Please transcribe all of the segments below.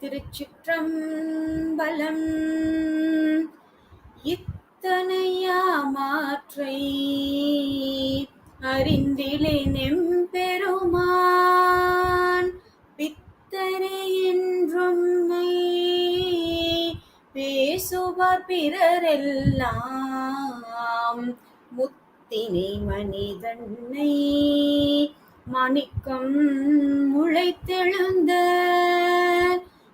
திருச்சிற்றம்பலம். இத்தனையா மாற்றை அறிந்திலேன் எம்பெருமான் பித்தனை என்றும்மை பேசுவார் பிறரெல்லாம் முத்தினை மனிதனை மாணிக்கம் முளைத்தெழுந்த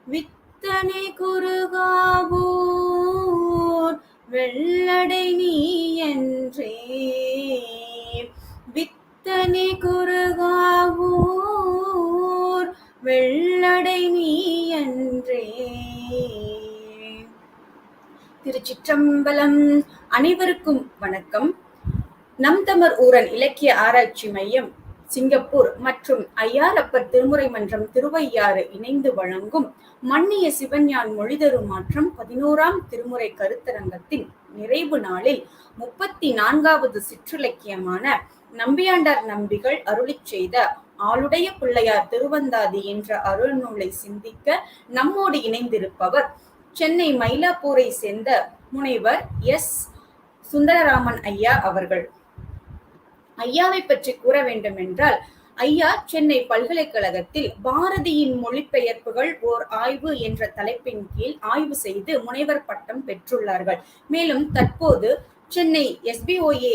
வித்தனை குறுகாவூர் வெள்ளடை நீ என்றே. வித்தனை குறுகாவூர் வெள்ளடை நீ என்றே. திருச்சிற்றம்பலம். அனைவருக்கும் வணக்கம். நம் தமிழ் ஊரன் இலக்கிய ஆராய்ச்சி மையம் சிங்கப்பூர் மற்றும் ஐயாரப்பர் திருமுறை மன்றம் திருவையாறு இணைந்து வழங்கும் மன்னிய சிவஞான் மொழிதரு மாற்றம் 11ஆம் திருமுறை கருத்தரங்கத்தின் நிறைவு நாளில் 34வது சிற்றிலக்கியமான நம்பியாண்டார் நம்பிகள் அருளிச் செய்த ஆளுடைய பிள்ளையார் திருவந்தாதி என்ற அருள் நூலை சிந்திக்க நம்மோடு இணைந்திருப்பவர் சென்னை மயிலாப்பூரை சேர்ந்த முனைவர் எஸ் சுந்தரராமன் ஐயா அவர்கள். ஐயாவை பற்றி கூற வேண்டும் என்றால், ஐயா சென்னை பல்கலைக்கழகத்தில் பாரதியின் மொழிபெயர்ப்புகள் ஓர் ஆய்வு என்ற தலைப்பின் கீழ் ஆய்வு செய்து முனைவர் பட்டம் பெற்றுள்ளார்கள். மேலும் தற்போது சென்னை SBOA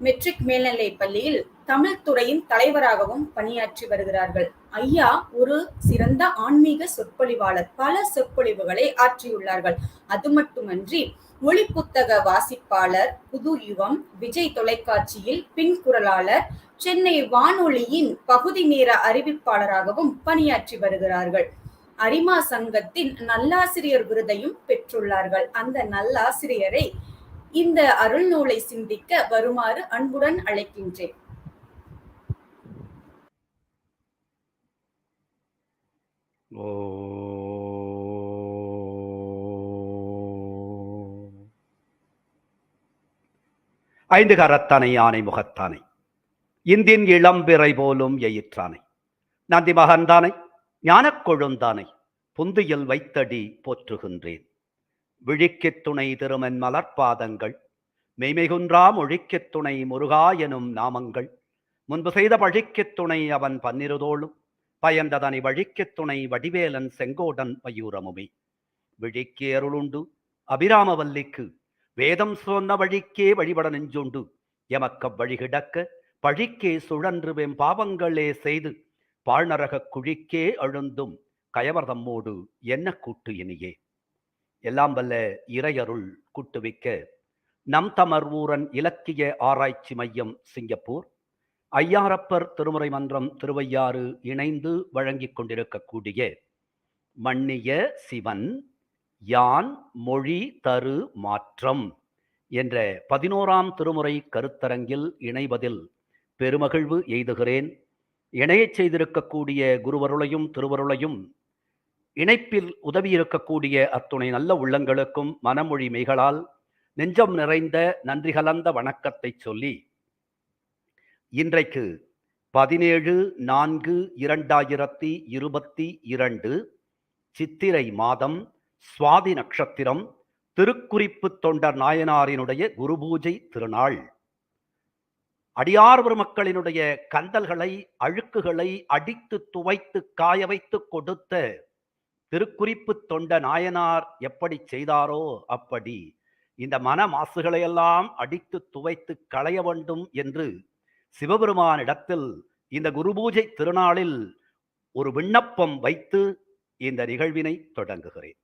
மெட்ரிக் மேல்நிலைப் பள்ளியில் தமிழ் துறையின் தலைவராகவும் பணியாற்றி வருகிறார்கள். ஐயா ஒரு சிறந்த ஆன்மீக சொற்பொழிவாளர். பல சொற்பொழிவுகளை ஆற்றியுள்ளார்கள். அது மட்டுமன்றி மொழி புத்தக வாசிப்பாளர், புது யுகம், விஜய் தொலைக்காட்சியில் பின்குரலாளர், சென்னை வானொலியின் பகுதி நேர அறிவிப்பாளராகவும் பணியாற்றி வருகிறார்கள். அரிமா சங்கத்தின் நல்லாசிரியர் விருதையும் பெற்றுள்ளார்கள். அந்த நல்லாசிரியரை இந்த அருள் நூலை சிந்திக்க வருமாறு அன்புடன் அழைக்கின்றேன். ஐந்து கரத்தானை யானை முகத்தானை இந்தின் இளம்பிறை போலும் எயிற்றானை நந்தி மகந்தானை ஞானக் கொழுந்தானை புந்தியில் வைத்தடி போற்றுகின்றேன். விழிக்கத் துணை திருமன் மலர்பாதங்கள் மெய்மைகுன்றா மொழிக்கத் துணை முருகா எனும் நாமங்கள் முன்பு செய்த பழிக்கத் துணை அவன் பன்னிருதோளும் பயந்ததனை வழிக்கத் துணை வடிவேலன் செங்கோடன் மயூரமுமே. விழிக்கே அருளுண்டு அபிராமவல்லிக்கு வேதம் சொன்ன வழிக்கே வழிபட நெஞ்சுண்டு எமக்க வழிகிடக்க பழிக்கே சுழன்று வெம் பாவங்களே செய்து பாழ்நரக குழிக்கே அழுந்தும் கயவர்தம்மோடு என்ன கூட்டு இனியே. எல்லாம் வல்ல இறையருள் கூட்டுவிக்க நம் தமிழ் ஊரன் இலக்கிய ஆராய்ச்சி மையம் சிங்கப்பூர், ஐயாரப்பர் திருமுறை மன்றம் திருவையாறு இணைந்து வழங்கிக் கொண்டிருக்கக்கூடிய மன்னிய சிவன் யான் மொழி தரு மாற்றம் என்ற 11ஆம் திருமுறை கருத்தரங்கில் இணைவதில் பெருமகிழ்வு எய்துகிறேன். இணையச் செய்திருக்கக்கூடிய குருவருளையும் திருவருளையும் இணைப்பில் உதவியிருக்கக்கூடிய அத்துணை நல்ல உள்ளங்களுக்கும் மனமொழி மெய்களால் நெஞ்சம் நிறைந்த நன்றி கலந்த வணக்கத்தை சொல்லி, இன்றைக்கு 17/4/2022 சித்திரை மாதம் சுவாதி நட்சத்திரம் திருக்குறிப்பு தொண்டர் நாயனாரினுடைய குருபூஜை திருநாள். அடியார் பெருமக்களினுடைய கந்தல்களை அழுக்குகளை அடித்து துவைத்து காய வைத்து கொடுத்த திருக்குறிப்பு தொண்ட நாயனார் எப்படி செய்தாரோ அப்படி இந்த மன மாசுகளையெல்லாம் அடித்து துவைத்து களைய வேண்டும் என்று சிவபெருமானிடத்தில் இந்த குருபூஜை திருநாளில் ஒரு விண்ணப்பம் வைத்து இந்த நிகழ்வினை தொடங்குகிறேன்.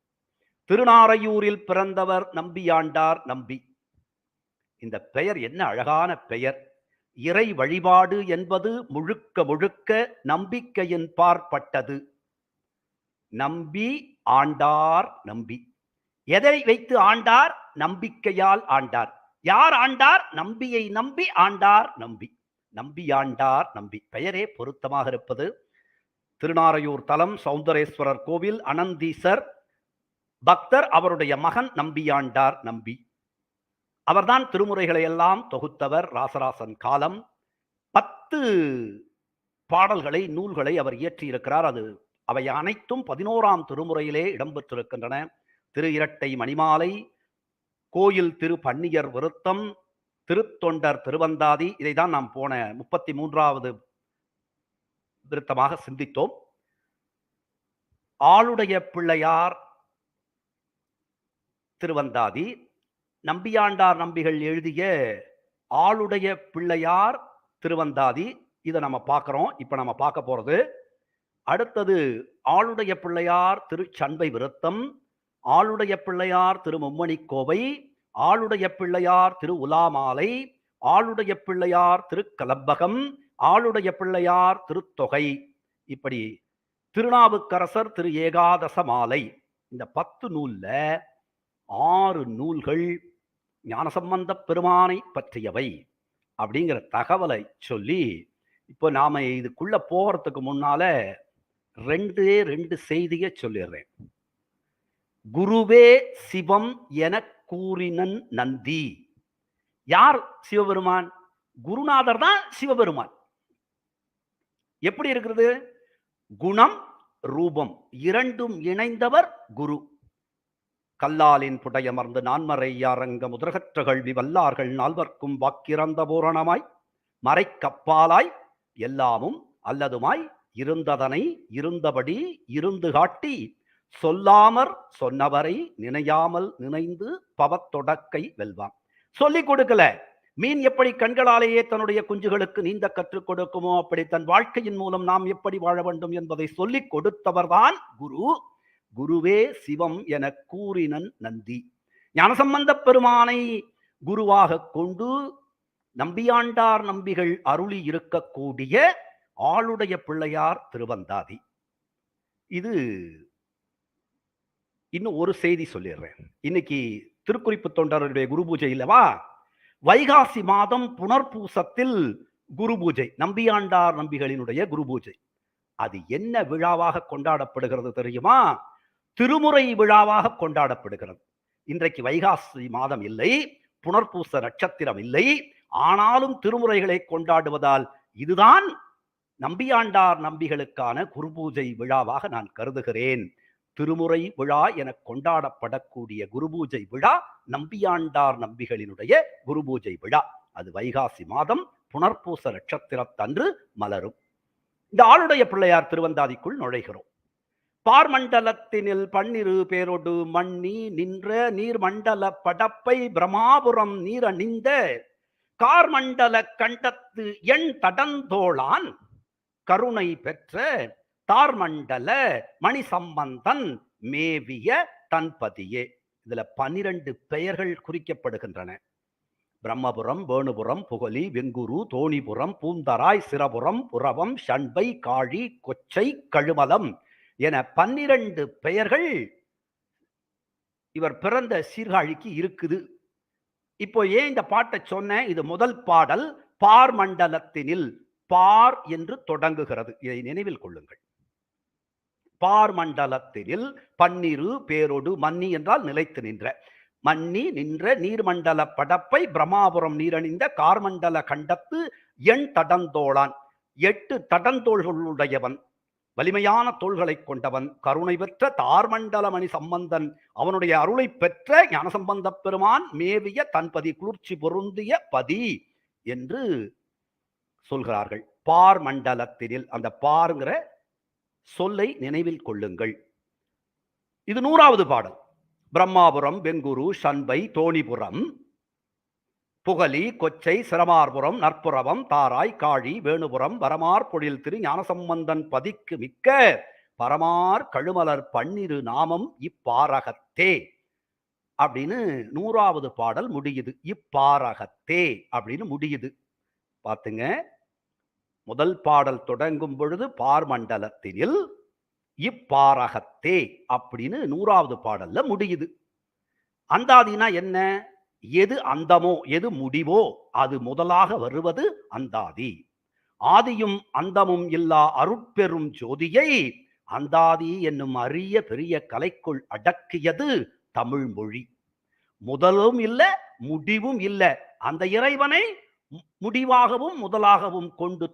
திருநாரையூரில் பிறந்தவர் நம்பியாண்டார் நம்பி. இந்த பெயர் என்ன அழகான பெயர்! இறை வழிபாடு என்பது முழுக்க முழுக்க நம்பிக்கையின் பார்ப்பட்டது. நம்பி ஆண்டார் நம்பி. எதை வைத்து ஆண்டார்? நம்பிக்கையால் ஆண்டார். யார் ஆண்டார்? நம்பியை நம்பி ஆண்டார் நம்பி. நம்பியாண்டார் நம்பி பெயரே பொருத்தமாக இருப்பது. திருநாரையூர் தலம் சௌந்தரேஸ்வரர் கோவில் அனந்தீசர் பக்தர், அவருடைய மகன் நம்பியாண்டார் நம்பி. அவர்தான் திருமுறைகளை எல்லாம் தொகுத்தவர். ராசராசன் காலம் 10 பாடல்களை நூல்களை அவர் இயற்றியிருக்கிறார். அது அவை அனைத்தும் 11ஆம் திருமுறையிலே இடம்பெற்றிருக்கின்றன. திரு இரட்டை மணிமாலை, கோயில் திரு பன்னியர் விருத்தம், திருத்தொண்டர் திருவந்தாதி, இதைதான் நாம் போன 33வது விருத்தமாக சிந்தித்தோம். ஆளுடைய பிள்ளையார் திருவந்தாதி, நம்பியாண்டார் நம்பிகள் எழுதிய ஆளுடைய பிள்ளையார் திருவந்தாதி, இதை நம்ம பார்க்கிறோம். இப்ப நம்ம பார்க்க போறது அடுத்தது ஆளுடைய பிள்ளையார் திரு சண்பை விருத்தம், ஆளுடைய பிள்ளையார் திரு மும்மணி கோவை, ஆளுடைய பிள்ளையார் திரு உலாமாலை, ஆளுடைய பிள்ளையார் திரு கலம்பகம், ஆளுடைய பிள்ளையார் திருத்தொகை, இப்படி திருநாவுக்கரசர் திரு ஏகாதச மாலை. இந்த 10 நூல்ல 6 நூல்கள் ஞானசம்பந்த பெருமானை பற்றியவை அப்படிங்கிற தகவலை சொல்லி, இப்போ நாம இதுக்குள்ள போகிறதுக்கு முன்னால 2 செய்தியை சொல்லிடுறேன். குருவே சிவம் என கூறினன் நந்தி. யார் சிவபெருமான்? குருநாதர் தான் சிவபெருமான். எப்படி இருக்கிறது? குணம் ரூபம் இரண்டும் இணைந்தவர் குரு. கல்லாலின் புடையமர்ந்து நான்மறை யாரங்க முதற்கற்ற கல்வி வல்லார்கள் நால்வர்க்கும் வாக்கிறந்த பூரணமாய் மறைக்கப்பாலாய் எல்லாமும் அல்லதுமாய் இருந்ததனை இருந்தபடி இருந்து காட்டி சொல்லாமற் சொன்னவரை நினையாமல் நினைந்து பவத்தொடக்கை வெல்வான். சொல்லிக் கொடுக்கல. மீன் எப்படி கண்களாலேயே தன்னுடைய குஞ்சுகளுக்கு நீந்த கற்றுக் கொடுக்குமோ அப்படி தன் வாழ்க்கையின் மூலம் நாம் எப்படி வாழ வேண்டும் என்பதை சொல்லிக் கொடுத்தவர்தான் குரு. குருவே சிவம் என கூறினன் நந்தி. ஞானசம்பந்த பெருமானை குருவாக கொண்டு நம்பியாண்டார் நம்பிகள் அருளி இருக்கக்கூடிய ஆளுடைய பிள்ளையார் திருவந்தாதி. இது இன்னும் ஒரு செய்தி சொல்லிடுறேன். இன்னைக்கு திருக்குறிப்பு தொண்டருடைய குரு பூஜை இல்லவா? வைகாசி மாதம் புனர்பூசத்தில் குரு பூஜை, நம்பியாண்டார் நம்பிகளினுடைய குரு பூஜை. அது என்ன விழாவாக கொண்டாடப்படுகிறது தெரியுமா? திருமுறை விழாவாக கொண்டாடப்படுகிறது. இன்றைக்கு வைகாசி மாதம் இல்லை, புனர்பூச நட்சத்திரம் இல்லை, ஆனாலும் திருமுறைகளை கொண்டாடுவதால் இதுதான் நம்பியாண்டார் நம்பிகளுக்கான குரு பூஜை விழாவாக நான் கருதுகிறேன். திருமுறை விழா என கொண்டாடப்படக்கூடிய குரு பூஜை விழா நம்பியாண்டார் நம்பிகளினுடைய குரு பூஜை விழா. அது வைகாசி மாதம் புனர்பூச நட்சத்திரத்தன்று மலரும். இந்த ஆளுடைய பிள்ளையார் திருவந்தாதிக்குள் நுழைகிறோம். பார்மண்டலத்தினில் 12 பேரொடு மண்ணி நின்ற நீர்மண்டல படப்பை பிரமாபுரம் நீரணிந்த கார்மண்டல கண்டத்து எண் தடந்தோளான் கருணை பெற்ற தார்மண்டல மணி சம்பந்தன் மேவிய தன்பதியே. இதுல 12 பெயர்கள் குறிக்கப்படுகின்றன. பிரம்மபுரம், வேணுபுரம், புகலி, வெங்குரு, தோணிபுரம், பூந்தராய், சிரபுரம், புரவம், சண்பை, காழி, கொச்சை, கழுமலம் என 12 பெயர்கள் இவர் பிறந்த சீர்காழிக்கு இருக்குது. இப்போ ஏன் இந்த பாட்டை சொன்னேன்? இது முதல் பாடல். பார்மண்டலத்தினில் பார் என்று தொடங்குகிறது. இதை நினைவில் கொள்ளுங்கள். பார்மண்டலத்தினில் 12 பேரொடு மன்னி என்றால் நிலைத்து நின்ற, மன்னி நின்ற நீர்மண்டல படப்பை பிரமாபுரம் நீரணிந்த கார்மண்டல கண்டத்து எண் தடந்தோளான், 8 தடந்தோள்களுடையவன், வலிமையான தோள்களை கொண்டவன், கருணை பெற்ற தார்மண்டல மணி சம்பந்தன், அவனுடைய அருளை பெற்ற ஞானசம்பந்த பெருமான் மேவிய தன்பதி, குளிர்ச்சி பொருந்திய பதி என்று சொல்கிறார்கள். பார்மண்டலத்தினில், அந்த பார்ங்கிற சொல்லை நினைவில் கொள்ளுங்கள். இது 100வது பாடல். பிரம்மாபுரம், வெங்குரு, சண்பை, தோணிபுரம், புகலி, கொச்சை, சிரமார்புரம், நற்புறவம், தாராய், காழி, வேணுபுரம், வரமார் பொழில் திரு ஞானசம்பந்தன் பதிக்கு மிக்க பரமார் கழுமலர் 12 நாமம் இப்பாரகத்தே அப்படின்னு 100வது பாடல் முடியுது. இப்பாரகத்தே அப்படின்னு முடியுது. பாத்துங்க, முதல் பாடல் தொடங்கும் பொழுது பார்மண்டலத்தினில் இப்பாரகத்தே அப்படின்னு 100வது பாடல்ல முடியுது. அந்தாதினா என்ன? எது அந்தமோ எது முடிவோ அது முதலாக வருவது அந்தாதி. ஆதியும் அந்தமும் இல்லா அருட்பெரும் ஜோதியை அந்தாதி என்னும் அரிய பெரிய கலைக்குள் அடக்கியது தமிழ் மொழி. முதலும் இல்லை, முடிவும் இல்லை. அந்த இறைவனை முடிவாகவும் முதலாகவும் கொண்டு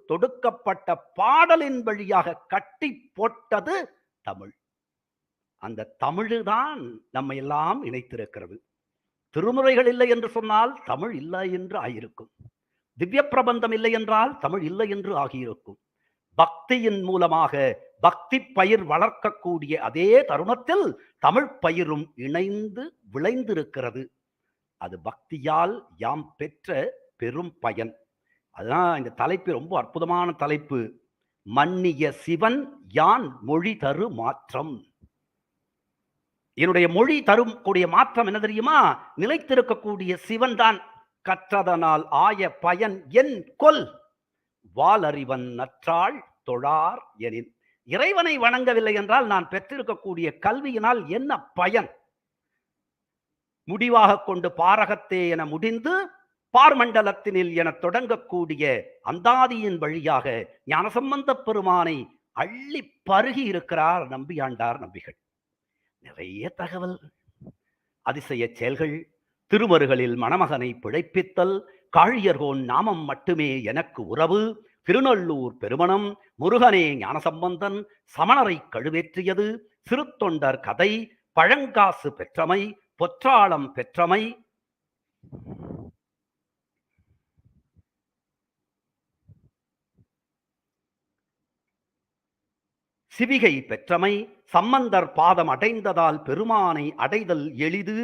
தொடுக்கப்பட்ட பாடலின் வழியாக கட்டி போட்டது தமிழ். அந்த தமிழுதான் நம்மை எல்லாம் இணைத்திருக்கிறது. திருமுறைகள் இல்லை என்று சொன்னால் தமிழ் இல்லை என்று ஆகியிருக்கும். திவ்ய பிரபந்தம் இல்லை என்றால் தமிழ் இல்லை என்று ஆகியிருக்கும். பக்தியின் மூலமாக பக்தி பயிர் வளர்க்கக்கூடிய அதே தருணத்தில் தமிழ் பயிரும் இணைந்து விளைந்திருக்கிறது. அது பக்தியால் யாம் பெற்ற பெரும் பயன். அதுதான் இந்த தலைப்பு ரொம்ப அற்புதமான தலைப்பு. மன்னிய சிவன் யான் மொழி தரு மாற்றம். என்னுடைய மொழி தரும் கூடிய மாற்றம் என்ன தெரியுமா? நிலைத்திருக்கக்கூடிய சிவன் தான். கற்றதனால் ஆய பயன் என் கொல் வாலறிவன் நற்றாள் தொழார் எனின். இறைவனை வணங்கவில்லை என்றால் நான் பெற்றிருக்கக்கூடிய கல்வியினால் என்ன பயன்? முடிவாக கொண்டு பாரகத்தே என முடிந்து பார்மண்டலத்தினில் என தொடங்கக்கூடிய அந்தாதியின் வழியாக ஞானசம்பந்தப் பெருமானை அள்ளி பருகி இருக்கிறார் நம்பியாண்டார் நம்பிகள். நிறைய தகவல், அதிசய செயல்கள், திருமருகளில் மணமகனை பிழைப்பித்தல், காழியர்கோன் நாமம் மட்டுமே எனக்கு உறவு, திருநள்ளூர் பெருமணம், முருகனே ஞானசம்பந்தன், சமணரை கழுவேற்றியது, சிறுத்தொண்டர் கதை, பழங்காசு பெற்றமை, பொற்றாளம் பெற்றமை, சிவிகை பெற்றமை, சம்பந்தர் பாதம் அடைந்ததால் பெருமானை அடைதல் எளிது,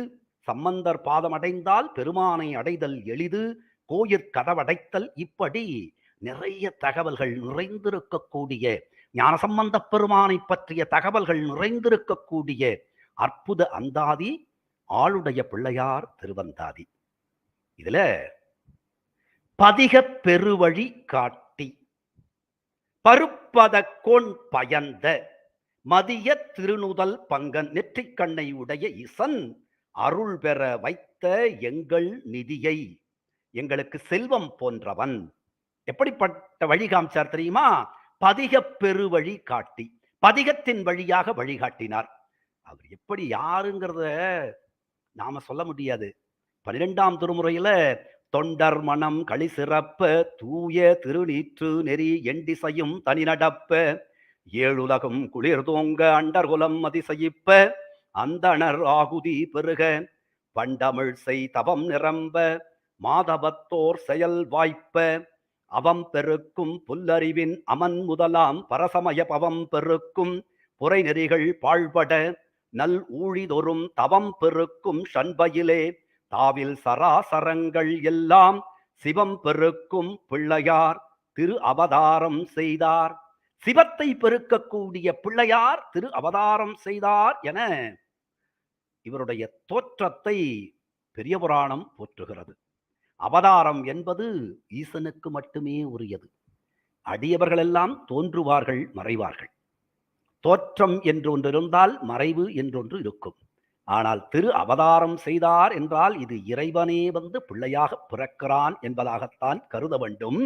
சம்பந்தர் பாதம் அடைந்தால் பெருமானை அடைதல் எளிது, கோயிற் கதவடைத்தல், இப்படி நிறைய தகவல்கள் நிறைந்திருக்கக்கூடிய, ஞானசம்பந்தப் பெருமானை பற்றிய தகவல்கள் நிறைந்திருக்கக்கூடிய அற்புத அந்தாதி ஆளுடைய பிள்ளையார் திருவந்தாதி. இதுல பதிக பெருவழி காட்டி பருப்பத கோன் பயந்த மதிய திருநுதல் பங்கன் நெற்றிக்கண்ணை உடைய இசன் அருள் பெற வைத்த எங்கள் நிதியை, எங்களுக்கு செல்வம் போன்றவன். எப்படிப்பட்ட வழி காமிச்சார் தெரியுமா? பதிக பெருவழி காட்டி, பதிகத்தின் வழியாக வழிகாட்டினார். அவர் எப்படி யாருங்கிறத நாம சொல்ல முடியாது. 12ஆம் திருமுறையில தொண்டர் மனம் களி சிறப்ப தூய திருநீற்று நெறி எண்டிசையும் தனி நடப்ப ஏழுலகும் குளிர் தோங்க அண்டர்குலம் அதிசயிப்ப அந்தணர் ஆகுதி பெருக பண்டமிழ் செய் தவம் நிரம்ப மாதவத்தோர் செயல் வாய்ப்ப அவம் பெருக்கும் புல்லறிவின் அமன் முதலாம் பரசமய பவம் பெருக்கும் புரை நெறிகள் பாழ்பட நல் ஊழிதொரும் தவம் பெருக்கும் சண்பையிலே தாவில் சராசரங்கள் எல்லாம் சிவம் பெருக்கும் பிள்ளையார் திரு அவதாரம் செய்தார். சிவத்தை பெருக்கக்கூடிய பிள்ளையார் திரு அவதாரம் செய்தார் என இவருடைய தோற்றத்தை பெரிய புராணம் போற்றுகிறது. அவதாரம் என்பது ஈசனுக்கு மட்டுமே உரியது. அடியவர்கள் எல்லாம் தோன்றுவார்கள், மறைவார்கள். தோற்றம் என்று ஒன்று இருந்தால் மறைவு என்றொன்று இருக்கும். ஆனால் திரு அவதாரம் செய்தார் என்றால் இது இறைவனே வந்து பிள்ளையாக பிறக்கிறான் என்பதாகத்தான் கருத வேண்டும்.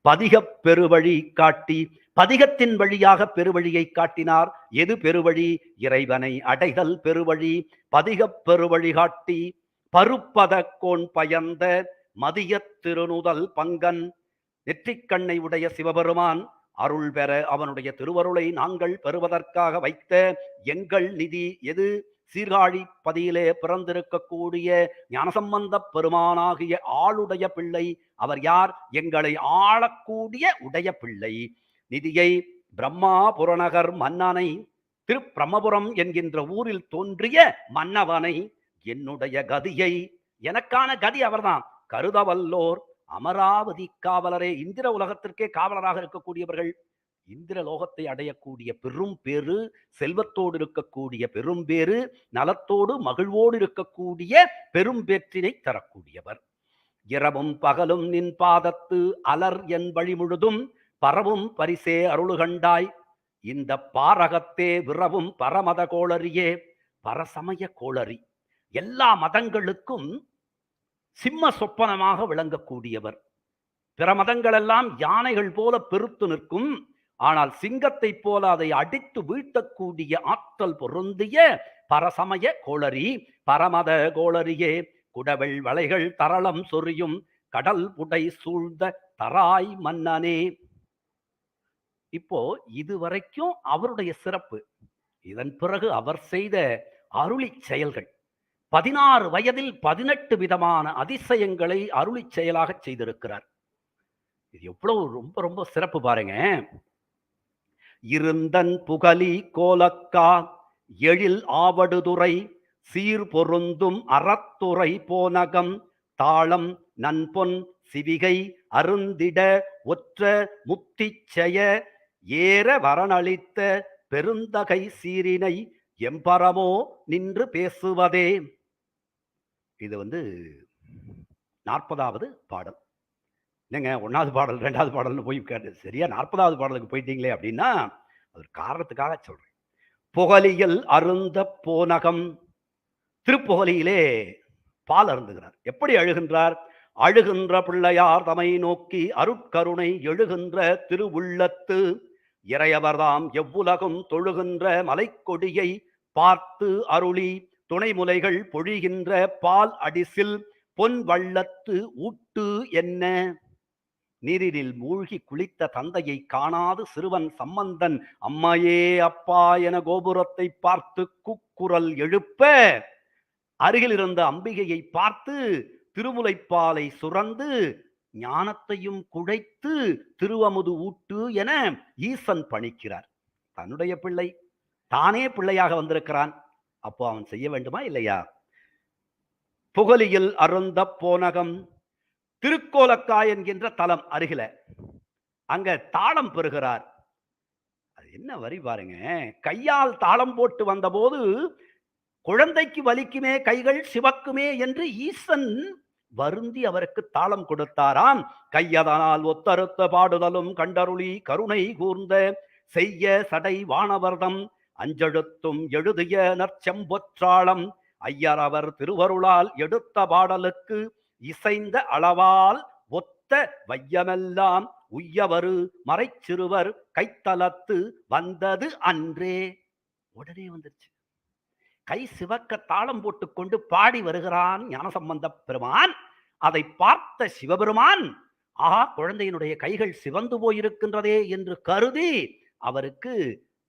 பதிகப் பெருவழி காட்டி, பதிகத்தின் வழியாக பெருவழியை காட்டினார். எது பெருவழி? இறைவனை அடைதல் பெருவழி. பதிகப் பெருவழி காட்டி பருப்பத கோன் பயந்த மதிய திருநுதல் பங்கன் நெற்றிக்கண்ணை உடைய சிவபெருமான் அருள் பெற அவனுடைய திருவருளை நாங்கள் பெறுவதற்காக வைத்த எங்கள் நிதி எது? சீர்காழி பதியிலே பிறந்திருக்கக்கூடிய ஞானசம்பந்தப் பெருமானாகிய ஆளுடைய பிள்ளை. அவர் யார்? எங்களை ஆளக்கூடிய உடைய பிள்ளை. நிதியை பிரம்மா புறநகர் மன்னனை, திருப்பிரமபுரம் என்கின்ற ஊரில் தோன்றிய மன்னவனை, என்னுடைய கதியை, எனக்கான கதி அவர்தான். கருதவல்லோர் அமராவதி காவலரே, இந்திர உலகத்திற்கே காவலராக இருக்கக்கூடியவர்கள், இந்திர லோகத்தை அடையக்கூடிய பெரும் பேரு, செல்வத்தோடு இருக்கக்கூடிய பெரும் பேரு, நலத்தோடு மகிழ்வோடு இருக்கக்கூடிய பெரும் பேற்றினை தரக்கூடியவர். இரவும் பகலும் நின் பாதத்து அலர் என் வழி முழுதும் பரவும் பரிசே அருளுகண்டாய். இந்த பாரகத்தே விரவும் பரமத கோளரியே, பரசமய கோளரி, எல்லா மதங்களுக்கும் சிம்ம சொப்பனமாக விளங்கக்கூடியவர். பிற மதங்கள் எல்லாம் யானைகள் போல பெருத்து நிற்கும், ஆனால் சிங்கத்தை போல அதை அடித்து வீழ்த்தக்கூடிய ஆற்றல் பொருந்திய பரசமய கோளரி, பரமத கோளரியே, குடவெள் வளைகள் தரளம் சொரியும் கடல் புடை சூழ்ந்த தராய் மன்னனே. இப்போ இதுவரைக்கும் அவருடைய சிறப்பு. இதன் பிறகு அவர் செய்த அருளி செயல்கள். 16 வயதில் 18 விதமான அதிசயங்களை அருளி செயலாக செய்திருக்கிறார். இது எவ்வளவு ரொம்ப ரொம்ப சிறப்பு பாருங்க. இருந்தன் புகலி கோலக்கா எழில் ஆவடுதுறை சீர் பொருந்தும் அறத்துறை போனகம் தாளம் நன்பொன் சிவிகை அருந்திட ஒற்ற முத்திச்செய ஏற வரணளித்த பெருந்தகை சீரினை எம்பரமோ நின்று பேசுவதே. இது 40வது பாடல். இல்லைங்க 1வது பாடல் 2வது பாடல்னு போய் கேட்டு சரியா 40வது பாடலுக்கு போயிட்டீங்களே அப்படின்னா அது ஒரு காரணத்துக்காக சொல்றேன். புகலியல் அருந்த போனகம். திருப்புகலியிலே பால் அருந்துகிறார். எப்படி அழுகின்றார்? அழுகின்ற பிள்ளையார் தமை நோக்கி அருட்கருணை எழுகின்ற திருவுள்ளத்து இறையவர்தாம் எவ்வுலகும் தொழுகின்ற மலைக்கொடியை பார்த்து அருளி துணைமுலைகள் பொழிகின்ற பால் அடிசில் பொன் வள்ளத்து ஊட்டு என்ன. நீரில் மூழ்கி குளித்த தந்தையை காணாது சிறுவன் சம்பந்தன் அம்மையே அப்பா என கோபுரத்தை பார்த்து கூக்குரல் எழுப்ப அருகில் இருந்த அம்பிகையை பார்த்து திருமுலைப்பாலை சுரந்து ஞானத்தையும் குழைத்து திருவமுது ஊட்டு என ஈசன் பணிக்கிறார். தன்னுடைய பிள்ளை தானே பிள்ளையாக வந்திருக்கிறான். அப்போ அவன் செய்ய வேண்டுமா இல்லையா? புகலியில் அருந்த போனகம். திருக்கோலக்காய் என்கின்ற தலம் அருகில அங்க தாளம் பெறுகிறார். அது என்ன வரி பாருங்க. கையால் தாளம் போட்டு வந்தபோது குழந்தைக்கு வலிக்குமே கைகள் சிவக்குமே என்று ஈசன் வருந்தி அவருக்கு தாளம் கொடுத்தாராம். கையதனால் ஒத்தறுத்த பாடுதலும் கண்டருளி கருணை கூர்ந்த செய்ய சடை வானவர்தம் அஞ்செழுத்தும் எழுதிய நற்செம்பொற்றாளம் ஐயர் அவர் திருவருளால் எடுத்த பாடலுக்கு இசைந்த அளவால் ஒத்த வையமெல்லாம் உய்யவரு மறைச்சிறுவர் கைத்தலத்து வந்தது அன்றே. உடனே வந்துருச்சு. கை சிவக்க தாளம் போட்டுக்கொண்டு பாடி வருகிறான் ஞானசம்பந்த பெருமான். அதை பார்த்த சிவபெருமான் ஆஹா குழந்தையினுடைய கைகள் சிவந்து போயிருக்கின்றதே என்று கருதி அவருக்கு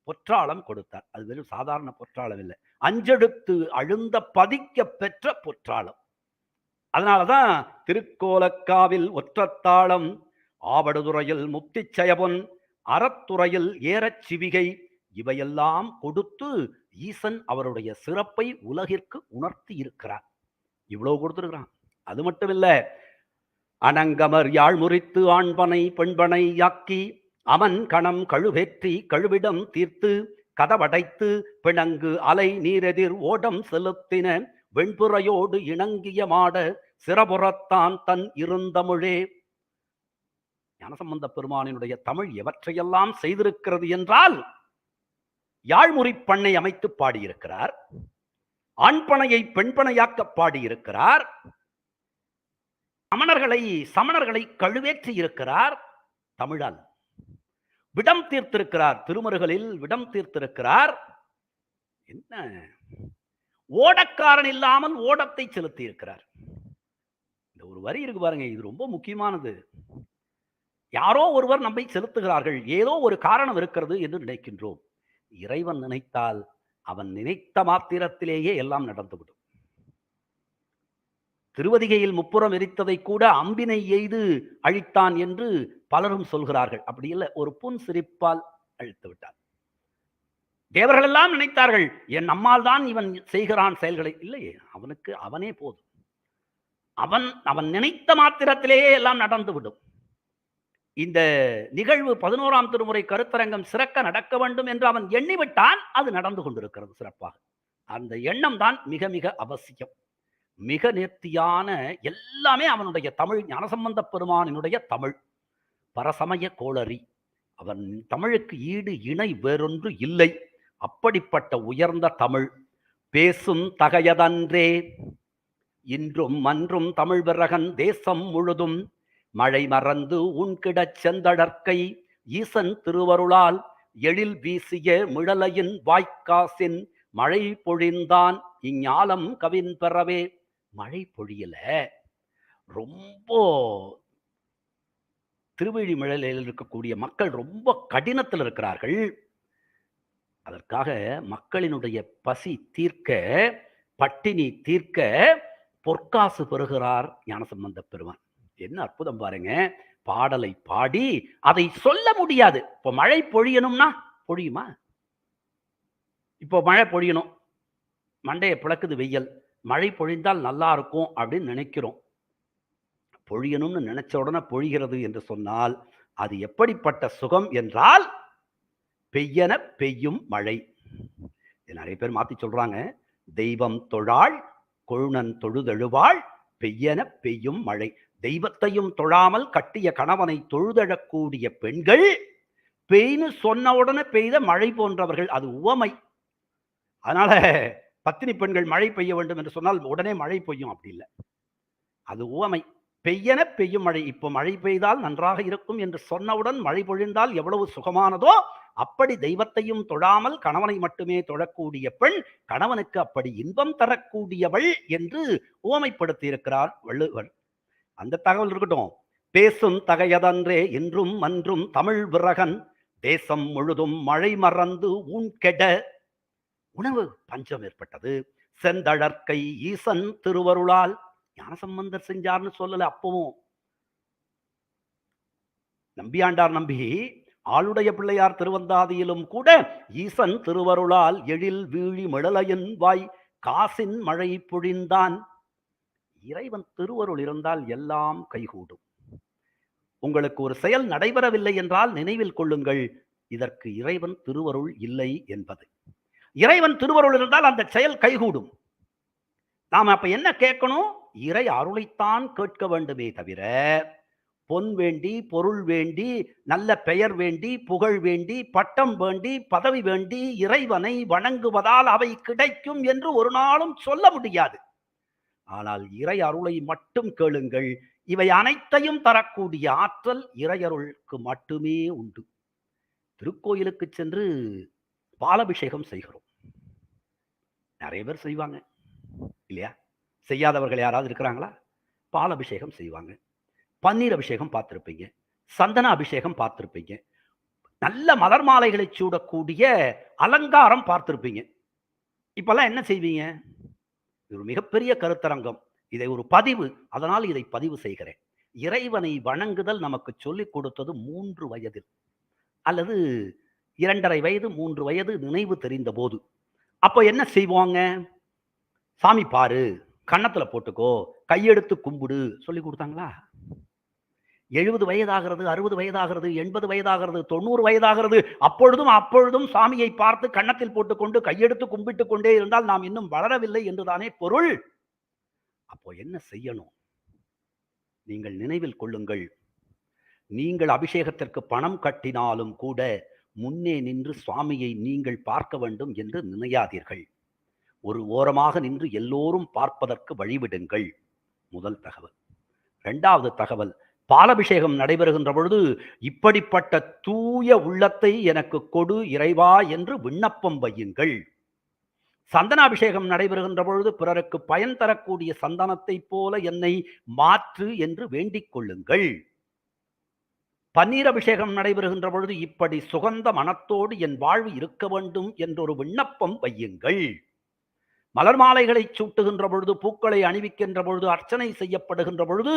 பொற்றாளம் கொடுத்தார். அது வெறும் சாதாரண பொற்றாளம் இல்லை, அஞ்செடுத்து அழுந்த பதிக்க பெற்ற பொற்றாளம். அதனாலதான் திருக்கோலக்காவில் ஒற்றத்தாளம், ஆவடுதுறையில் முத்திச்செயபொன், அறத்துறையில் ஏறச் சிவிகை இவையெல்லாம் கொடுத்து ஈசன் அவருடைய சிறப்பை உலகிற்கு உணர்த்தி இருக்கிறார். இவ்வளவு கொடுத்திருக்கிறான். அது மட்டும் இல்ல, அனங்கமர் யாழ் முறித்து ஆண்பனை பெண்பனை யாக்கி அவன் கணம் கழுவேற்றி கழுவிடம் தீர்த்து கதவடைத்து பிணங்கு அலை நீரெதிர் ஓடம் செலுத்தின வெண்புறையோடு இணங்கிய மாட சிறபுறத்தான் தன் இருந்தமிழே. ஞானசம்பந்த பெருமானினுடைய தமிழ் எவற்றையெல்லாம் செய்திருக்கிறது என்றால், யாழ்முறிப்பண்ணை அமைத்து பாடியிருக்கிறார், ஆண்பனையை பெண்பனையாக்க பாடியிருக்கிறார், சமணர்களை கழுவேற்றி இருக்கிறார் தமிழால், விடம் தீர்த்திருக்கிறார், திருமருகளில் விடம் தீர்த்திருக்கிறார். என்ன ஓடக்காரன் இல்லாமல் ஓடத்தை செலுத்தி இருக்கிறார். இந்த ஒரு வரி இருக்கு பாருங்க, இது ரொம்ப முக்கியமானது. யாரோ ஒருவர் நம்மை செலுத்துகிறார்கள், ஏதோ ஒரு காரணம் இருக்கிறது என்று நினைக்கின்றோம். இறைவன் நினைத்தால் அவன் நினைத்த மாத்திரத்திலேயே எல்லாம் நடந்துவிடும். திருவதிகையில் முப்புறம் எரித்ததை கூட அம்பினை எய்து அழித்தான் என்று பலரும் சொல்கிறார்கள். அப்படி இல்லை, ஒரு புன் சிரிப்பால் அழித்து விட்டார். தேவர்கள் எல்லாம் நினைத்தார்கள் என் நம்மால் தான் இவன் செய்கிறான் செயல்களை. இல்லையே, அவனுக்கு அவனே போதும். அவன் நினைத்த மாத்திரத்திலேயே எல்லாம் நடந்துவிடும். இந்த நிகழ்வு 11ஆம் திருமுறை கருத்தரங்கம் சிறக்க நடக்க வேண்டும் என்று அவன் எண்ணிவிட்டான். அது நடந்து கொண்டிருக்கிறது சிறப்பாக. அந்த எண்ணம் தான் மிக மிக அவசியம். மிக நேர்த்தியான எல்லாமே அவனுடைய தமிழ். ஞானசம்பந்த பெருமானினுடைய தமிழ் பரசமய கோளறி. அவன் தமிழுக்கு ஈடு இணை வேறொன்று இல்லை. அப்படிப்பட்ட உயர்ந்த தமிழ் பேசும் தகையதன்றே. இன்றும் மன்றும் தமிழ் விரகன் தேசம் முழுதும் மழை மறந்து உன்கிடச் செந்தடற்கை ஈசன் திருவருளால் எழில் வீசிய மிழலையின் வாய்க்காசின் மழை பொழிந்தான் இஞ்ஞாலம் கவின் பெறவே. மழை பொழியல, ரொம்ப திருவிழிமலையில் இருக்கக்கூடிய மக்கள் ரொம்ப கடினத்தில் இருக்கிறார்கள். அதற்காக மக்களினுடைய பசி தீர்க்க, பட்டினி தீர்க்க பொற்காசு பெறுகிறார் ஞானசம்பந்த பெருமான். என்ன அற்புதம் பாருங்க! பாடலை பாடி அதை சொல்ல முடியாது. இப்போ மழை பொழியணும்னா பொழியுமா? இப்போ மழை பொழியணும், மண்டையை பிளக்குது வெயில், மழை பொழிந்தால் நல்லா இருக்கும் அப்படின்னு நினைக்கிறோம். பொழியணும்னு நினைச்ச உடனே பொழிகிறது என்று சொன்னால் அது எப்படிப்பட்ட சுகம் என்றால், பெய்யன பெய்யும் மழை. நிறைய பேர் மாத்தி சொல்றாங்க, தெய்வம் தொழாள் கொழுநன் தொழுதெழுவாள் பெய்யன பெய்யும் மழை. தெய்வத்தையும் தொழாமல் கட்டிய கணவனை தொழுதழக்கூடிய பெண்கள் பெய்னு சொன்ன உடனே பெய்த மழை போன்றவர்கள். அது உவமை. அதனால பத்தினி பெண்கள் மழை பெய்ய வேண்டும் என்று சொன்னால் உடனே மழை பெய்யும், அப்படி இல்லை. அது உவமை. பெய்யன பெய்யும் மழை. இப்போ மழை பெய்தால் நன்றாக இருக்கும் என்று சொன்னவுடன் மழை பொழிந்தால் எவ்வளவு சுகமானதோ, அப்படி தெய்வத்தையும் தொழாமல் கணவனை மட்டுமே தொழக்கூடிய பெண் கணவனுக்கு அப்படி இன்பம் தரக்கூடியவள் என்று உவமைப்படுத்தி இருக்கிறார் வள்ளுவர். அந்த தகவல் இருக்கட்டும். பேசும் தகையதன்றே இன்றும் அன்றும் தமிழ் விரகன் தேசம் முழுதும் மழை மறந்து ஊன்கெட. உணவு பஞ்சம் ஏற்பட்டது. செந்தழற்கை ஈசன் திருவருளால். ஞானசம்பந்தர் செஞ்சார்னு சொல்லல. அப்பவும் நம்பியாண்டார் நம்பி ஆளுடைய பிள்ளையார் திருவந்தாதியிலும் கூட ஈசன் திருவருளால் எழில் வீழி மிளலையின் வாய் காசின் மழை பொழிந்தான். இறைவன் திருவருள் இருந்தால் எல்லாம் கைகூடும். உங்களுக்கு ஒரு செயல் நடைபெறவில்லை என்றால் நினைவில் கொள்ளுங்கள், இதற்கு இறைவன் திருவருள் இல்லை என்பது. இறைவன் திருவருள் இருந்தால் அந்த செயல் கைகூடும். நாம் அப்ப என்ன கேட்கணும்? இறை அருளைத்தான் கேட்க வேண்டுமே தவிர, பொன் வேண்டி, பொருள் வேண்டி, நல்ல பெயர் வேண்டி, புகழ் வேண்டி, பட்டம் வேண்டி, பதவி வேண்டி இறைவனை வணங்குவதால் அவை கிடைக்கும் என்று ஒரு நாளும் சொல்ல முடியாது. ஆனால் இறை அருளை மட்டும் கேளுங்கள். இவை அனைத்தையும் தரக்கூடிய ஆற்றல் இறையருளுக்கு மட்டுமே உண்டு. திருக்கோயிலுக்கு சென்று பாலபிஷேகம் செய்கிறோம். நிறைய பேர் செய்வாங்க இல்லையா? செய்யாதவர்கள் யாராவது இருக்கிறாங்களா? பாலபிஷேகம் செய்வாங்க. பன்னீர் அபிஷேகம் பார்த்திருப்பீங்க, சந்தன அபிஷேகம் பார்த்திருப்பீங்க, நல்ல மலர் மாலைகளை சூடக்கூடிய அலங்காரம் பார்த்திருப்பீங்க. இப்பெல்லாம் என்ன செய்வீங்க? இது ஒரு மிகப்பெரிய கருத்தரங்கம். இதை ஒரு பதிவு, அதனால் இதை பதிவு செய்கிறேன். இறைவனை வணங்குதல் நமக்கு சொல்லிக் கொடுத்தது 3 வயதில் அல்லது 2.5 வயது 3 வயது நினைவு தெரிந்த போது. அப்போ என்ன செய்வாங்க? சாமி பாரு, கன்னத்துல போட்டுக்கோ, கையெடுத்து கும்பிடு சொல்லி கொடுத்தாங்களா? 70 வயதாகிறது, 60 வயதாகிறது, 80 வயதாகிறது, 90 வயதாகிறது. அப்பொழுதும் சாமியை பார்த்து கன்னத்தில் போட்டுக்கொண்டு கையெடுத்து கும்பிட்டு கொண்டே இருந்தால் நாம் இன்னும் வளரவில்லை என்றுதானே பொருள். அப்போ என்ன செய்யணும்? நீங்கள் நினைவில் கொள்ளுங்கள், நீங்கள் அபிஷேகத்திற்கு பணம் கட்டினாலும் கூட முன்னே நின்று சுவாமியை நீங்கள் பார்க்க வேண்டும் என்று நினையாதீர்கள். ஒரு ஓரமாக நின்று எல்லோரும் பார்ப்பதற்கு வழிவிடுங்கள். முதல் தகவல். 2வது தகவல், பாலபிஷேகம் நடைபெறுகின்ற பொழுது இப்படிப்பட்ட தூய உள்ளத்தை எனக்கு கொடு இறைவா என்று விண்ணப்பம் வையுங்கள். சந்தனாபிஷேகம் நடைபெறுகின்ற பொழுது பிறருக்கு பயன் தரக்கூடிய சந்தனத்தை போல என்னை மாற்று என்று வேண்டிக் கொள்ளுங்கள். பன்னீர் அபிஷேகம் நடைபெறுகின்ற பொழுது இப்படி சுகந்த மனத்தோடு என் வாழ்வு இருக்க வேண்டும் என்றொரு விண்ணப்பம் வையுங்கள். மலர் மாலைகளை சூட்டுகின்ற பொழுது, பூக்களை அணிவிக்கின்ற பொழுது, அர்ச்சனை செய்யப்படுகின்ற பொழுது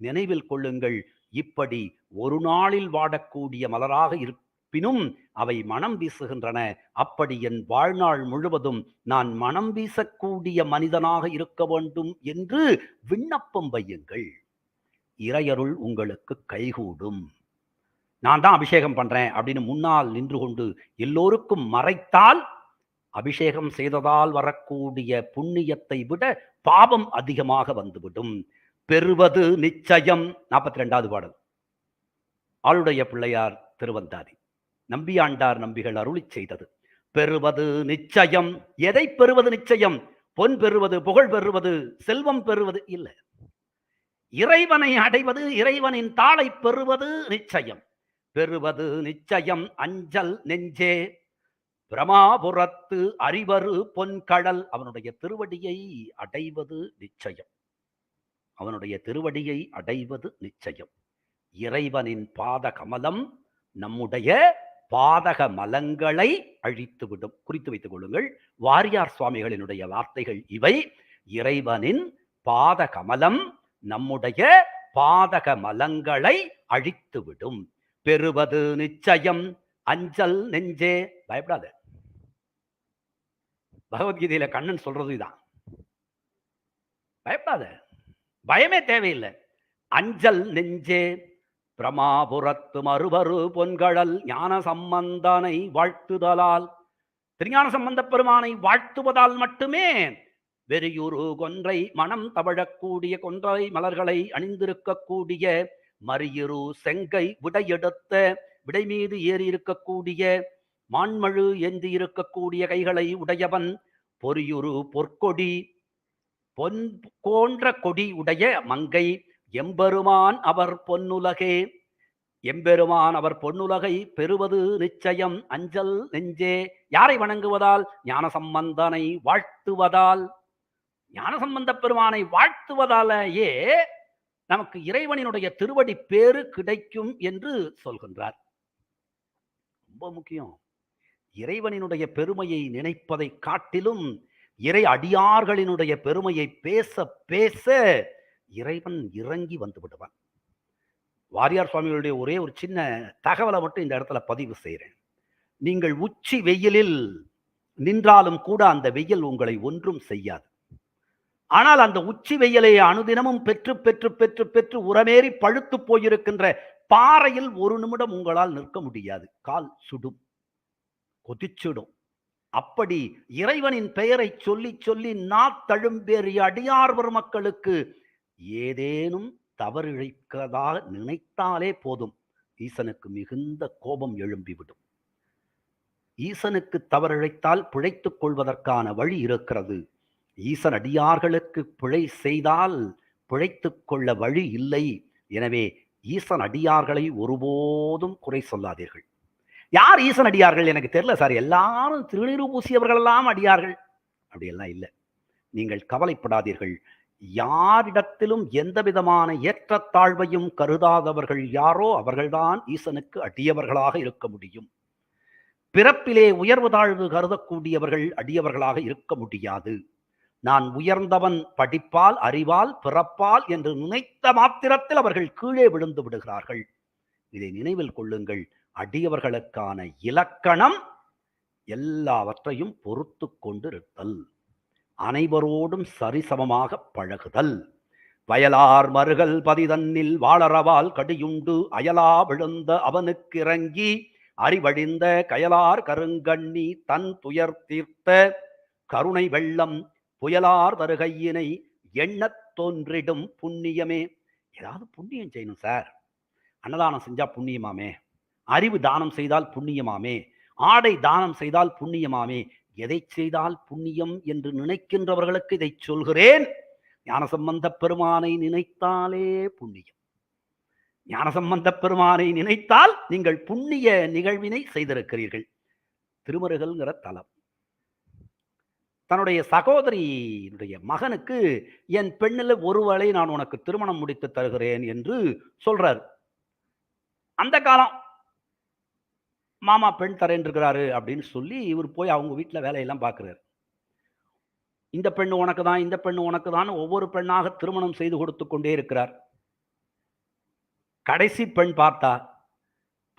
நினைவில் கொள்ளுங்கள், இப்படி ஒரு நாளில் வாடக்கூடிய மலராக இருப்பினும் அவை மனம் வீசுகின்றன. அப்படி என் வாழ்நாள் முழுவதும் நான் மனம் வீசக்கூடிய மனிதனாக இருக்க வேண்டும் என்று விண்ணப்பம் வையுங்கள். இறையருள் உங்களுக்கு கைகூடும். நான் தான் அபிஷேகம் பண்றேன் அப்படின்னு முன்னால் நின்று கொண்டு எல்லோருக்கும் மறைத்தால் அபிஷேகம் செய்ததால் வரக்கூடிய புண்ணியத்தை விட பாவம் அதிகமாக வந்துவிடும். பெறுவது நிச்சயம். 42வது பாடல். ஆளுடைய பிள்ளையார் திருவந்தாதி நம்பியாண்டார் நம்பிகள் அருளிச் செய்தது. பெறுவது நிச்சயம். எதை பெறுவது நிச்சயம்? பொன் பெறுவது, புகழ் பெறுவது, செல்வம் பெறுவது இல்லை. இறைவனை அடைவது, இறைவனின் தாளை பெறுவது நிச்சயம். பெறுவது நிச்சயம் அஞ்சல் நெஞ்சே. பிரமாபுரத்து அறிவரு பொன்கடல். அவனுடைய திருவடியை அடைவது நிச்சயம். அவனுடைய திருவடியை அடைவது நிச்சயம். இறைவனின் பாத கமலம் நம்முடைய பாதக மலங்களை அழித்துவிடும். குறித்து வைத்துக் கொள்ளுங்கள். வாரியார் சுவாமிகளினுடைய வார்த்தைகள் இவை. இறைவனின் பாத கமலம் நம்முடைய பாதக மலங்களை அழித்துவிடும். பெறுவது நிச்சயம் அஞ்சல் நெஞ்சே. பயப்படாத. பகவத்கீதையில கண்ணன் சொல்றது இதான். பயப்படாத, பயமே தேவையில்லை. அஞ்சல் நெஞ்சே பிரமாபுரத்து மறுபரு பொன்கழல் ஞான சம்பந்தனை வாழ்த்துதலால், திருஞான சம்பந்த பெருமானை வாழ்த்துவதால் மட்டுமே வெறியுரு கொன்றை மனம் தவழக்கூடிய கொன்றை மலர்களை அணிந்திருக்கக்கூடிய மறியுரு செங்கை விடையெடுத்த விடை மீது ஏறி இருக்கக்கூடிய மான்மழு ஏந்தி இருக்கக்கூடிய கைகளை உடையவன் பொறியுரு பொற்கொடி பொன் போன்ற கொடி உடைய மங்கை எம்பெருமான் அவர் பொன்னுலகே. எம்பெருமான் அவர் பொன்னுலகை பெறுவது நிச்சயம் அஞ்சல் நெஞ்சே. யாரை வணங்குவதால்? ஞான சம்பந்தனை வாழ்த்துவதால். ஞான சம்பந்த பெருமானை வாழ்த்துவதாலேயே நமக்கு இறைவனினுடைய திருவடி பேறு கிடைக்கும் என்று சொல்கின்றார். ரொம்ப முக்கியம். இறைவனினுடைய பெருமையை நினைப்பதை காட்டிலும் இறை அடியார்களினுடைய பெருமையை பேச பேச இறைவன் இறங்கி வந்து விடுவான். வாரியார் சுவாமிகளுடைய ஒரே ஒரு சின்ன தகவலை மட்டும் இந்த இடத்துல பதிவு செய்கிறேன். நீங்கள் உச்சி வெயிலில் நின்றாலும் கூட அந்த வெயில் உங்களை ஒன்றும் செய்யாது. ஆனால் அந்த உச்சி வெயிலை அனுதினமும் பெற்று பெற்று பெற்று பெற்று உரமேறி பழுத்து போயிருக்கின்ற பாறையில் ஒரு நிமிடம் உங்களால் நிற்க முடியாது. கால் சுடும், கொதிச்சுடும். அப்படி இறைவனின் பெயரை சொல்லி சொல்லி நாத்தழும்பேறிய அடியார் பெருமக்களுக்கு ஏதேனும் தவறிழைக்கிறதாக நினைத்தாலே போதும், ஈசனுக்கு மிகுந்த கோபம் எழும்பிவிடும். ஈசனுக்கு தவறிழைத்தால் பிழைத்துக் கொள்வதற்கான வழி இருக்கிறது. ஈசன் அடியார்களுக்கு பிழை செய்தால் பிழைத்துக் கொள்ள வழி இல்லை. எனவே ஈசன் அடியார்களை ஒருபோதும் குறை சொல்லாதீர்கள். யார் ஈசன் அடியார்கள் எனக்கு தெரியல சார், எல்லாரும் திருநீறு பூசியவர்களெல்லாம் அடியார்கள், அப்படியெல்லாம் இல்லை. நீங்கள் கவலைப்படாதீர்கள். யாரிடத்திலும் எந்த விதமான ஏற்றத்தாழ்வையும் கருதாதவர்கள் யாரோ அவர்கள்தான் ஈசனுக்கு அடியவர்களாக இருக்க முடியும். பிறப்பிலே உயர்வு தாழ்வு கருதக்கூடியவர்கள் அடியவர்களாக இருக்க முடியாது. நான் உயர்ந்தவன் படிப்பால் அறிவால் பிறப்பால் என்று நினைத்த மாத்திரத்தில் அவர்கள் கீழே விழுந்து விடுகிறார்கள். இதை நினைவில் கொள்ளுங்கள். அடியவர்களுக்கான இலக்கணம் எல்லாவற்றையும் பொறுத்து கொண்டிருத்தல், அனைவரோடும் சரிசமமாக பழகுதல், வயலார் மருகல் பதிதன்னில் வாளரவால் கடியுண்டு அயலா விழுந்த அவனுக்கு இறங்கி அறிவழிந்த கயலார் கருங்கண்ணி தன் துயர் தீர்த்த கருணை வெள்ளம் புயலார் தருகையினை எண்ணத் தோன்றிடும் புண்ணியமே. ஏதாவது புண்ணியம் செய்யணும் சார், அன்னதானம் செஞ்சா புண்ணியமாமே, அறிவு தானம் செய்தால் புண்ணியமாமே, ஆடை தானம் செய்தால் புண்ணியமாமே, எதை செய்தால் புண்ணியம் என்று நினைக்கின்றவர்களுக்கு இதை சொல்கிறேன். ஞானசம்பந்த பெருமானை நினைத்தாலே புண்ணியம். ஞானசம்பந்த பெருமானை நினைத்தால் நீங்கள் புண்ணிய நிகழ்வினை செய்திருக்கிறீர்கள். திருமருகல்ங்கிற தலம் தன்னுடைய சகோதரியுடைய மகனுக்கு என் பெண்ணில் ஒருவளை நான் உனக்கு திருமணம் முடித்து தருகிறேன் என்று சொல்றார். அந்த காலம் மாமா பெண் தரேன் இருக்கிறாரு அப்படின்னு சொல்லி இவர் போய் அவங்க வீட்டில் வேலையெல்லாம் பார்க்கிறார். இந்த பெண்ணு உனக்கு தான், இந்த பெண்ணு உனக்கு தான், ஒவ்வொரு பெண்ணாக திருமணம் செய்து கொடுத்து கொண்டே இருக்கிறார். கடைசி பெண் பார்த்தா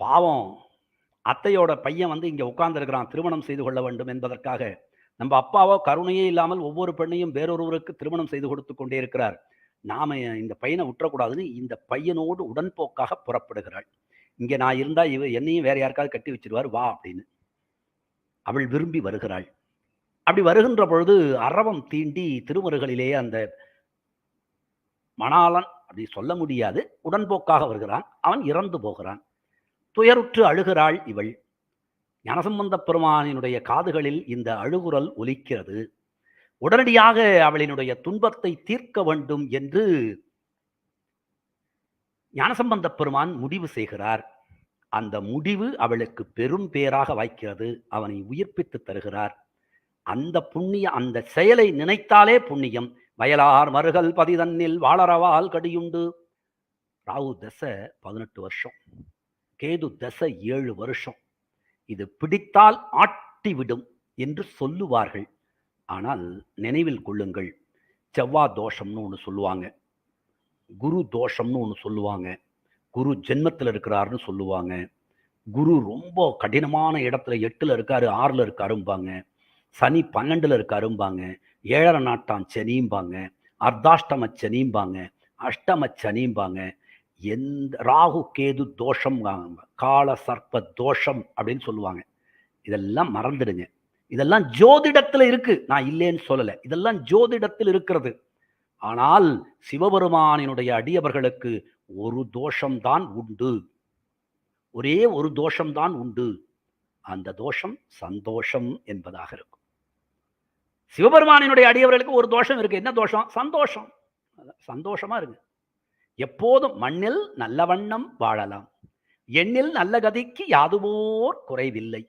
பாவம் அத்தையோட பையன் வந்து இங்க உட்கார்ந்து இருக்கிறான், திருமணம் செய்து கொள்ள வேண்டும் என்பதற்காக. நம்ம அப்பாவோ கருணையே இல்லாமல் ஒவ்வொரு பெண்ணையும் வேறொருவருக்கு திருமணம் செய்து கொடுத்து கொண்டே இருக்கிறார். நாம இந்த பையனை விட்டுறக்கூடாதுன்னு இந்த பையனோடு உடன்போக்காக புறப்படுகிறாள். இங்க நான் இருந்தா என்னையும் வேற யாருக்காவது கட்டி வச்சிருவார், வா அப்படின்னு அவள் விரும்பி வருகிறாள். அப்படி வருகின்ற பொழுது அரவம் தீண்டி திருமருகளிலே அந்த மணாளன் அப்படி சொல்ல முடியாது, உடன்போக்காக வருகிறான். அவன் இறந்து போகிறான். துயருற்று அழுகிறாள் இவள். ஞானசம்பந்த பெருமானினுடைய காதுகளில் இந்த அழுகுரல் ஒலிக்கிறது. உடனடியாக அவளினுடைய துன்பத்தை தீர்க்க வேண்டும் என்று ஞானசம்பந்த பெருமான் முடிவு செய்கிறார். அந்த முடிவு அவளுக்கு பெரும் பேராக வாய்க்கிறது. அவனை உயிர்ப்பித்து தருகிறார். அந்த புண்ணிய அந்த செயலை நினைத்தாலே புண்ணியம். வயலார் மருகல் பதிதன்னில் வாளரவால் கடியுண்டு. ராகு தசை 18 வருஷம், கேது தசை 7 வருஷம். இது பிடித்தால் ஆட்டிவிடும் என்று சொல்லுவார்கள். ஆனால் நினைவில் கொள்ளுங்கள், செவ்வாய் தோஷம்னு ஒன்று சொல்லுவாங்க, குரு தோஷம்னு ஒன்று சொல்லுவாங்க, குரு ஜென்மத்தில் இருக்கிறாருன்னு சொல்லுவாங்க, குரு ரொம்ப கடினமான இடத்துல 8ல் இருக்காரு 6ல் இருக்காரும்பாங்க, சனி 12ல் இருக்காரும்பாங்க, 7 நாட்டான் சனியும்பாங்க, அர்த்தாஷ்டம சனியும்பாங்க, அஷ்டம சனியும்பாங்க. எந்த ராகு கேது தோஷம், கால சர்ப்ப தோஷம் அப்படின்னு சொல்லுவாங்க. இதெல்லாம் மறந்துடுங்க. இதெல்லாம் ஜோதிடத்தில் இருக்கு, நான் இல்லைன்னு சொல்லலை. இதெல்லாம் ஜோதிடத்தில் இருக்கிறது. ஆனால் சிவபெருமானினுடைய அடியவர்களுக்கு ஒரு தோஷம்தான் உண்டு, ஒரே ஒரு தோஷம்தான் உண்டு. அந்த தோஷம் சந்தோஷம் என்பதாக இருக்கும். சிவபெருமானினுடைய அடியவர்களுக்கு ஒரு தோஷம் இருக்கு. என்ன தோஷம்? சந்தோஷம். சந்தோஷமா இருக்கு. எப்போதும் மண்ணில் நல்ல வண்ணம் வாழலாம், எண்ணில் நல்ல கதிக்கு யாதுவோர் குறைவில்லை.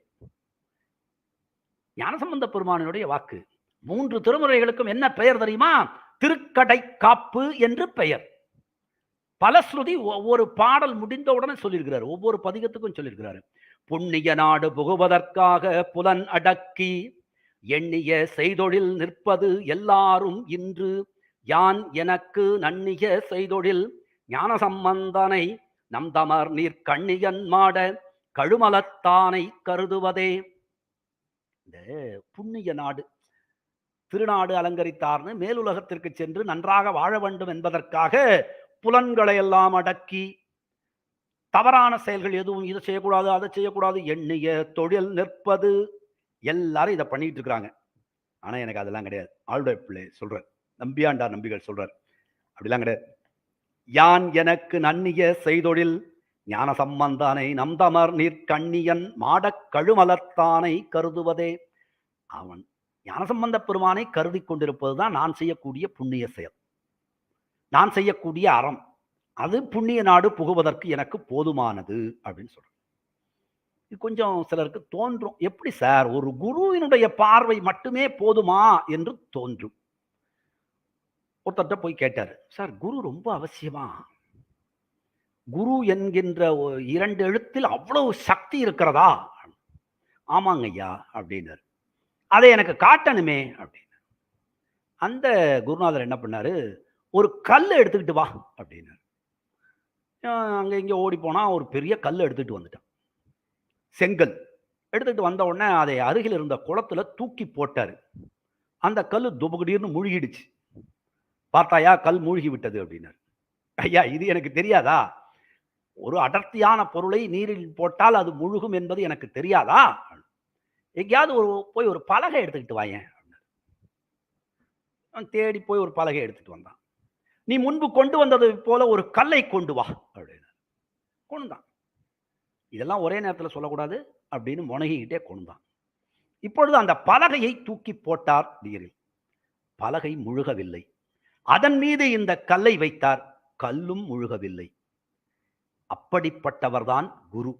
ஞானசம்பந்த பெருமானினுடைய வாக்கு. 3 திருமுறைகளுக்கும் என்ன பெயர் தெரியுமா? திருக்கடை காப்பு என்று பெயர். பலஸ்ருதி ஒவ்வொரு பாடல் முடிந்த உடனே சொல்லியிருக்கிறார், ஒவ்வொரு பதிகத்துக்கும் சொல்லியிருக்கிறாரு. புண்ணிய நாடு புகுவதற்காக புலன் அடக்கி எண்ணிய செய்தொழில் நிற்பது எல்லாரும் இன்று, யான் எனக்கு நன்னிய செய்தொழில் ஞானசம்பந்தனை நம் தமர் நீர் கண்ணியன் மாட கழுமலத்தானை கருதுவதே. இந்த புண்ணிய நாடு, திருநாடு அலங்கரித்தார்னு மேலுலகத்திற்கு சென்று நன்றாக வாழ வேண்டும் என்பதற்காக புலன்களை எல்லாம் அடக்கி, தவறான செயல்கள் எதுவும் இதை செய்யக்கூடாது அதை செய்யக்கூடாது, எண்ணிய தொழில் நிற்பது, எல்லாரும் இதை பண்ணிட்டு இருக்கிறாங்க. ஆனா எனக்கு அதெல்லாம் கிடையாது. ஆளுடைய பிள்ளை சொல்றார், நம்பியாண்டார் நம்பிகள் சொல்றார், அப்படிலாம் கிடையாது. யான் எனக்கு நன்னிய செய்தொழில் ஞான சம்பந்தானை நம் தமர் நீர் கண்ணியன் மாடக் கழுமலத்தானை கருதுவதே. அவன் ஞானசம்பந்த பெருமானை கருதி கொண்டிருப்பதுதான் நான் செய்யக்கூடிய புண்ணிய செயல், நான் செய்யக்கூடிய அறம். அது புண்ணிய நாடு புகுவதற்கு எனக்கு போதுமானது அப்படின்னு சொல்றேன். இது கொஞ்சம் சிலருக்கு தோன்றும், எப்படி சார் ஒரு குருவினுடைய பார்வை மட்டுமே போதுமா என்று தோன்றும். ஒருத்தர்கிட்ட போய் கேட்டாரு, சார் குரு ரொம்ப அவசியமா? குரு என்கின்ற 2 எழுத்தில் அவ்வளவு சக்தி இருக்கிறதா? ஆமாங்க ஐயா அப்படின்னாரு. அதை எனக்கு காட்டணுமே அப்படின்னு. அந்த குருநாதர் என்ன பண்ணாரு, ஒரு கல் எடுத்துக்கிட்டு வா அப்படின்னாரு. அங்க இங்க ஓடி போனா ஒரு பெரிய கல் எடுத்துட்டு வந்துட்டான். செங்கல் எடுத்துட்டு வந்த உடனே அதை அருகில் இருந்த குளத்துல தூக்கி போட்டாரு. அந்த கல் துபகுடீர்னு மூழ்கிடுச்சு. பார்த்தாயா, கல் மூழ்கி விட்டது அப்படின்னாரு. ஐயா இது எனக்கு தெரியாதா? ஒரு அடர்த்தியான பொருளை நீரில் போட்டால் அது முழுகும் என்பது எனக்கு தெரியாதா? எங்கேயாவது போய் ஒரு பலகை எடுத்துக்கிட்டு வாயேன். தேடி போய் ஒரு பலகை எடுத்துட்டு வந்தான். நீ முன்பு கொண்டு வந்தது போல ஒரு கல்லை கொண்டு வா அப்படின்னு கொண்டுதான். இதெல்லாம் ஒரே நேரத்தில் சொல்லக்கூடாது அப்படின்னு முனகிக்கிட்டே கொண்டுதான். இப்பொழுது அந்த பலகையை தூக்கி போட்டார் நீரில். பலகை முழுகவில்லை. அதன் மீது இந்த கல்லை வைத்தார், கல்லும் முழுகவில்லை. அப்படிப்பட்டவர்தான் குரு.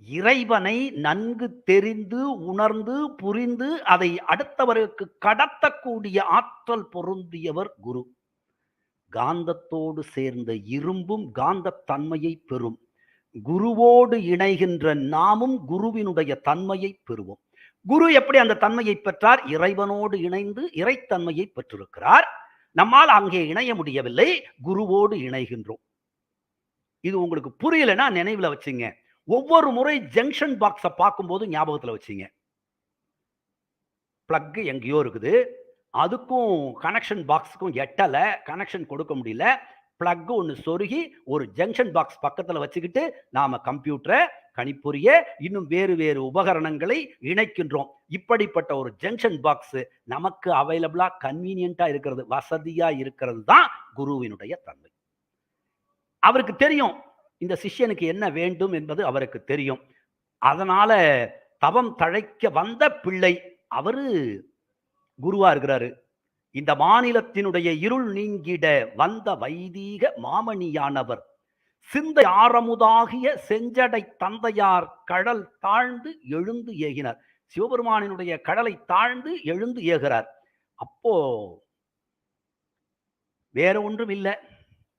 இறைவனை நன்கு தெரிந்து உணர்ந்து புரிந்து அதை அடுத்தவருக்கு கடத்தக்கூடிய ஆற்றல் பொருந்தியவர் குரு. காந்தத்தோடு சேர்ந்த இரும்பும் காந்த தன்மையை பெறும். குருவோடு இணைகின்ற நாமும் குருவினுடைய தன்மையை பெறுவோம். குரு எப்படி அந்த தன்மையை பெற்றார்? இறைவனோடு இணைந்து இறைத்தன்மையை பெற்றிருக்கிறார். நம்மால் அங்கே இணைய முடியவில்லை, குருவோடு இணைகின்றோம். இது உங்களுக்கு புரியலைன்னா நினைவுல வச்சுங்க. ஒவ்வொரு முறை ஜங்ஷன் பாக்ஸை பார்க்கும்போது ஞாபகத்தில் வச்சுங்க. பிளக் எங்கேயோ இருக்குது, அதுக்கும் கனெக்ஷன் பாக்ஸுக்கும் எட்டலை, கனெக்ஷன் கொடுக்க முடியல. பிளக் ஒன்று சொருகி ஒரு ஜங்ஷன் பாக்ஸ் பக்கத்தில் வச்சுக்கிட்டு நாம கம்ப்யூட்டரை, கணிப்பொறிய, இன்னும் வேறு வேறு உபகரணங்களை இணைக்கின்றோம். இப்படிப்பட்ட ஒரு ஜங்ஷன் பாக்ஸ் நமக்கு அவைலபிளா கன்வீனியன்டா இருக்கிறது, வசதியா இருக்கிறது தான் குருவினுடைய தன்மை. அவருக்கு தெரியும் இந்த சிஷ்யனுக்கு என்ன வேண்டும் என்பது அவருக்கு தெரியும். அதனால தவம் தழைக்க வந்த பிள்ளை அவரு குருவா இருக்கிறாரு. இந்த மாநிலத்தினுடைய இருள் நீங்கிட வந்த வைதீக மாமணியானவர், சிந்தை ஆரமுதாகிய செஞ்சடை தந்தையார் கடல் தாழ்ந்து எழுந்து ஏகினார். சிவபெருமானினுடைய கடலை தாழ்ந்து எழுந்து ஏகிறார். அப்போ வேற ஒன்றும் இல்ல.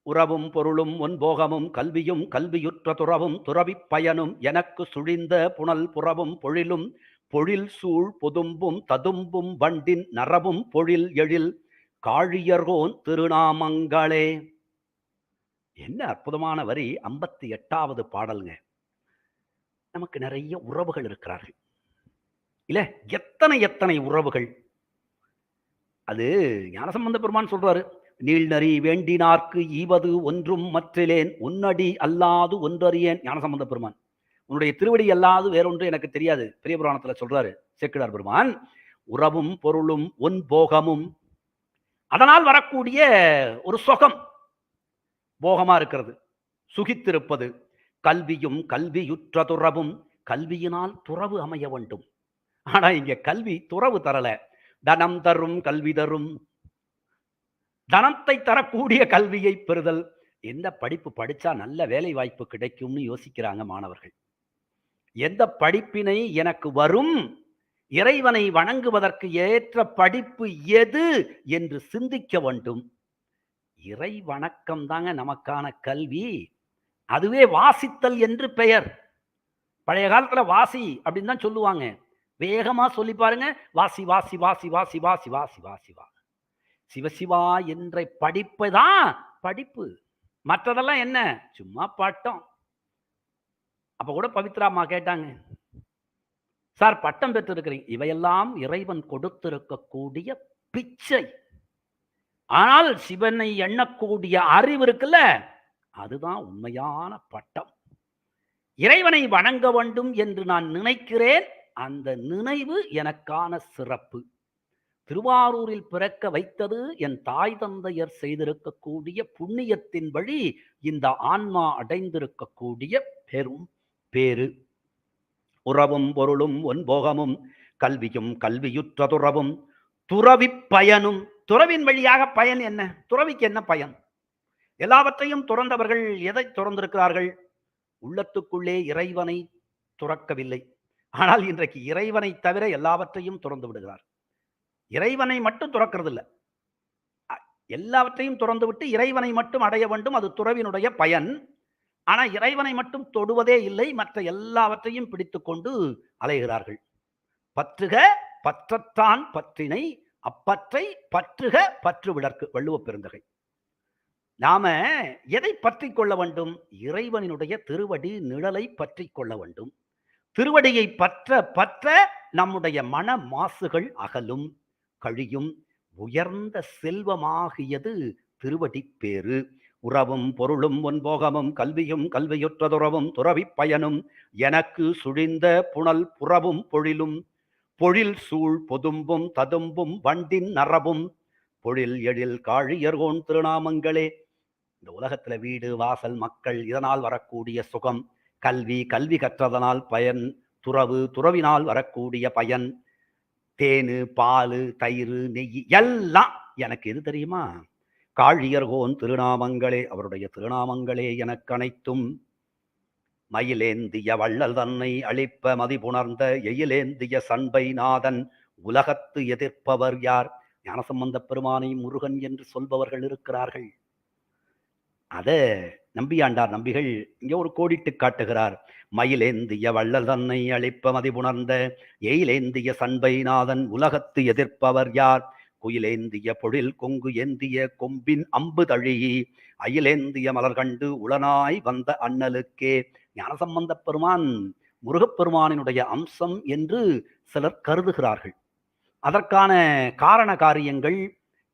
உறவும் பொருளும் ஒன்போகமும் கல்வியும் கல்வியுற்ற துறவும் துறவிப் பயனும் எனக்கு சுழிந்த புனல் புறவும் பொழிலும் பொழில் சூழ் பொதும்பும் ததும்பும் வண்டின் நரவும் பொழில் எழில் காழியர்கோன் திருநாமங்களே. என்ன அற்புதமான வரி! 58வது பாடல்ங்க. நமக்கு நிறைய உறவுகள் இருக்கிறார்கள் இல்ல, எத்தனை எத்தனை உறவுகள். அது ஞானசம்பந்த பெருமான் சொல்றாரு, நீள்நறி வேண்டினார்க்கு ஈவது ஒன்றும் மற்றிலேன் உன்னடி அல்லாது ஒன்றறியேன். ஞானசம்பந்த பெருமான், உன்னுடைய திருவடி அல்லாது வேறொன்று எனக்கு தெரியாது. பெரிய புராணத்துல சொல்றாரு சேக்கிழார் பெருமான். உறவும் பொருளும் ஒன் போகமும், அதனால் வரக்கூடிய ஒரு சுகம், போகமா இருக்கிறது, சுகித்திருப்பது. கல்வியும் கல்வியுற்ற துறவும், கல்வியினால் துறவு அமைய வேண்டும். ஆனா இங்க கல்வி துறவு தரல, தனம் தரும் கல்வி தரும். தனத்தை தரக்கூடிய கல்வியை பெறுதல். எந்த படிப்பு படிச்சா நல்ல வேலை வாய்ப்பு கிடைக்கும்னு யோசிக்கிறாங்க மாணவர்கள். எந்த படிப்பினை எனக்கு வரும், இறைவனை வணங்குவதற்கு ஏற்ற படிப்பு எது என்று சிந்திக்க வேண்டும். இறை வணக்கம் தாங்க நமக்கான கல்வி. அதுவே வாசித்தல் என்று பெயர். பழைய காலத்துல வாசி அப்படின்னு தான் சொல்லுவாங்க. வேகமா சொல்லி பாருங்க, வாசி வாசி வாசி வாசி வாசி வாசி வாசி வா சிவசிவா என்ற படிப்பை தான் படிப்பு. மற்றதெல்லாம் என்ன, சும்மா பட்டம். அப்ப கூட பவித்ராமா கேட்டாங்க, சார் பட்டம் பெற்று இருக்கிறீங்க, இவையெல்லாம் இறைவன் கொடுத்திருக்கக்கூடிய பிச்சை. ஆனால் சிவனை எண்ணக்கூடிய அறிவு இருக்குல்ல, அதுதான் உண்மையான பட்டம். இறைவனை வணங்க வேண்டும் என்று நான் நினைக்கிறேன், அந்த நினைவு எனக்கான சிறப்பு. திருவாரூரில் பிறக்க வைத்தது என் தாய் தந்தையர் செய்திருக்கக்கூடிய புண்ணியத்தின் வழி இந்த ஆன்மா அடைந்திருக்கக்கூடிய பெரும் பேரு. உறவும் பொருளும் ஒன்போகமும் கல்வியும் கல்வியுற்ற துறவும் துறவிப் பயனும். துறவின் வழியாக பயன் என்ன? துறவிக்கு என்ன பயன்? எல்லாவற்றையும் துறந்தவர்கள் எதை துறந்திருக்கிறார்கள்? உள்ளத்துக்குள்ளே இறைவனை துறக்கவில்லை. ஆனால் இன்றைக்கு இறைவனை தவிர எல்லாவற்றையும் துறந்து விடுகிறார். இறைவனை மட்டும் துறக்கிறது இல்லை, எல்லாவற்றையும் துறந்து விட்டு இறைவனை மட்டும் அடைய வேண்டும், அது துறவினுடைய பயன். ஆனா இறைவனை மட்டும் தொடுவதே இல்லை, மற்ற எல்லாவற்றையும் பிடித்து கொண்டு அலைகிறார்கள். பற்றுக பற்றத்தான் பற்றினை அப்பற்றை பற்றுக பற்று விடற்கு. வள்ளுவ பெருந்தகை. நாம எதை பற்றி கொள்ள வேண்டும்? இறைவனுடைய திருவடி நிழலை பற்றி கொள்ள வேண்டும். திருவடியை பற்ற பற்ற நம்முடைய மன மாசுகள் அகலும், கழியும். உயர்ந்த செல்வமாகியது திருவடி பேரு. உறவும் பொருளும் ஒன்போகமும் கல்வியும் கல்வியுற்றதுறவும் துறவிப் பயனும் எனக்கு சுழிந்த புனல் புறவும் பொழிலும் பொழில் சூழ் பொதும்பும் ததும்பும் வண்டின் நரவும் பொழில் எழில் காழியர்கோன் திருநாமங்களே. இந்த உலகத்துல வீடு வாசல் மக்கள், இதனால் வரக்கூடிய சுகம். கல்வி, கல்வி கற்றதனால் பயன். துறவு, துறவினால் வரக்கூடிய பயன். தேனு பாலு தயிர் நெய் எல்லாம் எனக்கு எது தெரியுமா? காழியர்கோன் திருநாமங்களே. அவருடைய திருநாமங்களே எனக்கு அனைத்தும். மயிலேந்திய வள்ளல் தன்னை அழிப்ப மதிபுணர்ந்த எயிலேந்திய சண்பை நாதன் உலகத்து எதிர்ப்பவர் யார்? ஞானசம்பந்த பெருமானை முருகன் என்று சொல்பவர்கள் இருக்கிறார்கள். அத நம்பியாண்டார் நம்பிகள் இங்க ஒரு கோடிட்டு காட்டுகிறார். மயிலேந்திய வள்ளல் தன்னை அழிப்ப மதிபுணர்ந்த எயிலேந்திய சண்பை நாதன் உலகத்து எதிர்ப்பவர் யார்? குயிலேந்திய பொழில் கொங்கு ஏந்திய கொம்பின் அம்பு தழி அயிலேந்திய மலர் கண்டு உளனாய் வந்த அண்ணலுக்கே. ஞானசம்பந்த பெருமான் முருகப்பெருமானினுடைய அம்சம் என்று சிலர் கருதுகிறார்கள். அதற்கான காரண காரியங்கள்